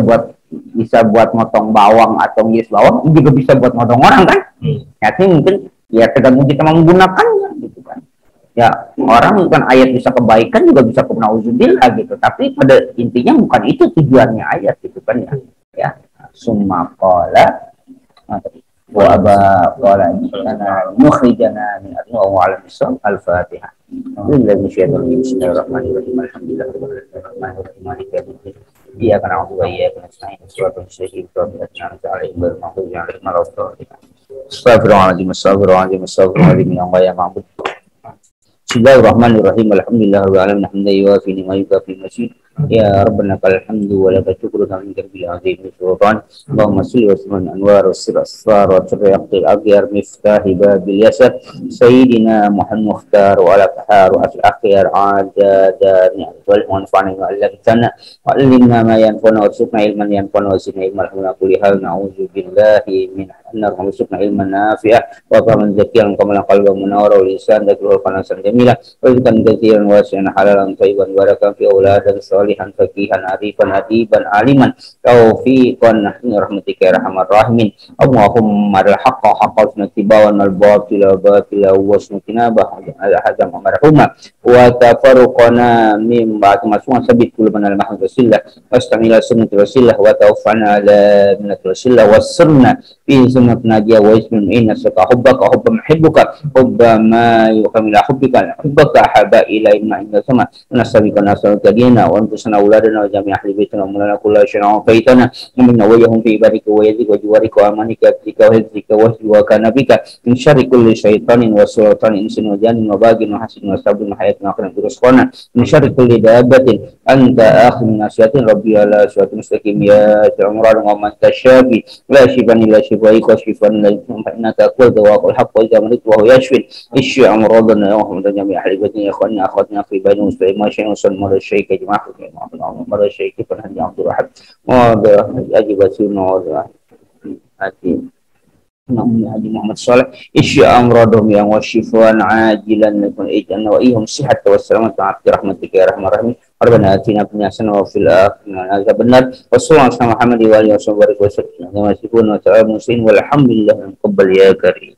buat motong bawang atau ngiris bawang, juga bisa buat motong orang kan? Artinya mungkin ya tergantung kita menggunakannya gitu kan. Ya orang bukan ayat bisa kebaikan juga bisa nauzubillah gitu. Tapi pada intinya bukan itu tujuannya ayat gitu kan ya. Ya summa qala wa aba qala inna nukhrijana min wa ala bisal al-fatihah. Bismillahirrahmanirrahim. Alhamdulillahirrahmanirrahim. Iya karena aku ya karena saya suatu sisi itu yang saling bermaksud yang melalui. Astagfirullahaladzim yang kaya mampu. Bismillahirrahmanirrahim. Alhamdulillahirabbil alamin. Hamdan yuwafi ni'mahu yukafi masyid. Ya Rabbana lakal hamdu wa lakal syukru min karbil azim sultan. Allahumma shalli wa sallim anwar wasir asrar wa tariqil aghyar miftahi babil yasar sayyidina Muhammad mukhtar wa ala tahar wa asl akhir adadani wal munfani wa allamtana wa allimna ma yanfa'una wa sukna ilman yanfa'una wa zidna ilman wa kulli hal na'udzu billahi min annar wa sukna ilman nafi'ah wa qaman zakiyan kamalan qalban munawwara wa lisan dhakrul qanasan jamila wa rizqan katsiran wasi'an halalan thayyiban barakan fi auladan salihan faqihan arifan adiban aliman taufiqan rahmatika ya arhamar rahimin. Allahumma al-haqqa haqqa sunatibawan al-batila batila wa sunatinabah al-hazam marhuma wa tafarruqana min ba'd mas'un sabit kulubana al-mahmud rasulillah wastamila sunnati rasulillah wa tawfana ala minat rasulillah wa sunna fi sunnat najiya wa ismin inna saka hubbaka hubba muhibbuka hubba ma yukamila hubbaka haba ila inna inna sama nasabika nasalka dina wa anfusana uladana wa jami ahli baitana wa mulana kulla syana wa faitana minna wa yahum fi ibadika wa yazika wa juwarika wa amanika tika wa hizika wa kanabika min syarri kulli syaitanin wa sultanin insin wa janin wa bagin wa hasin wa sabun wa hayat حياتنا وقنا رزقنا من شر كل دابة أنت آخذ من ناصية ربي على صراط مستقيم يا عمران ومن تشافي لا شفاء إلا شفائك وشفاء إنك أقوى دواء الحق وإذا مرضت وهو يشفي اشفي أمراضنا يا محمد جميع حبيبتنا يا إخواننا أخواتنا في بين مسلمين ما شيء وصل مرض الشيخ يا جماعة مرض الشيخ فنهدي عبد الرحمن أجب سيدنا وضع اللهم هدي محمد صالح اشفي امراضهم يا وشفاء عاجلا لكن اجعلنا وايهم الصحه والسلامه في رحمتك يا ارحم الراحمين ربنا اتنا في الدنيا حسنه وفي الاخره عذاب النار وصلى الله على محمد واله وصحبه وسلم كما يصفون وتعالى المسلمين والحمد لله تقبل يا كريم.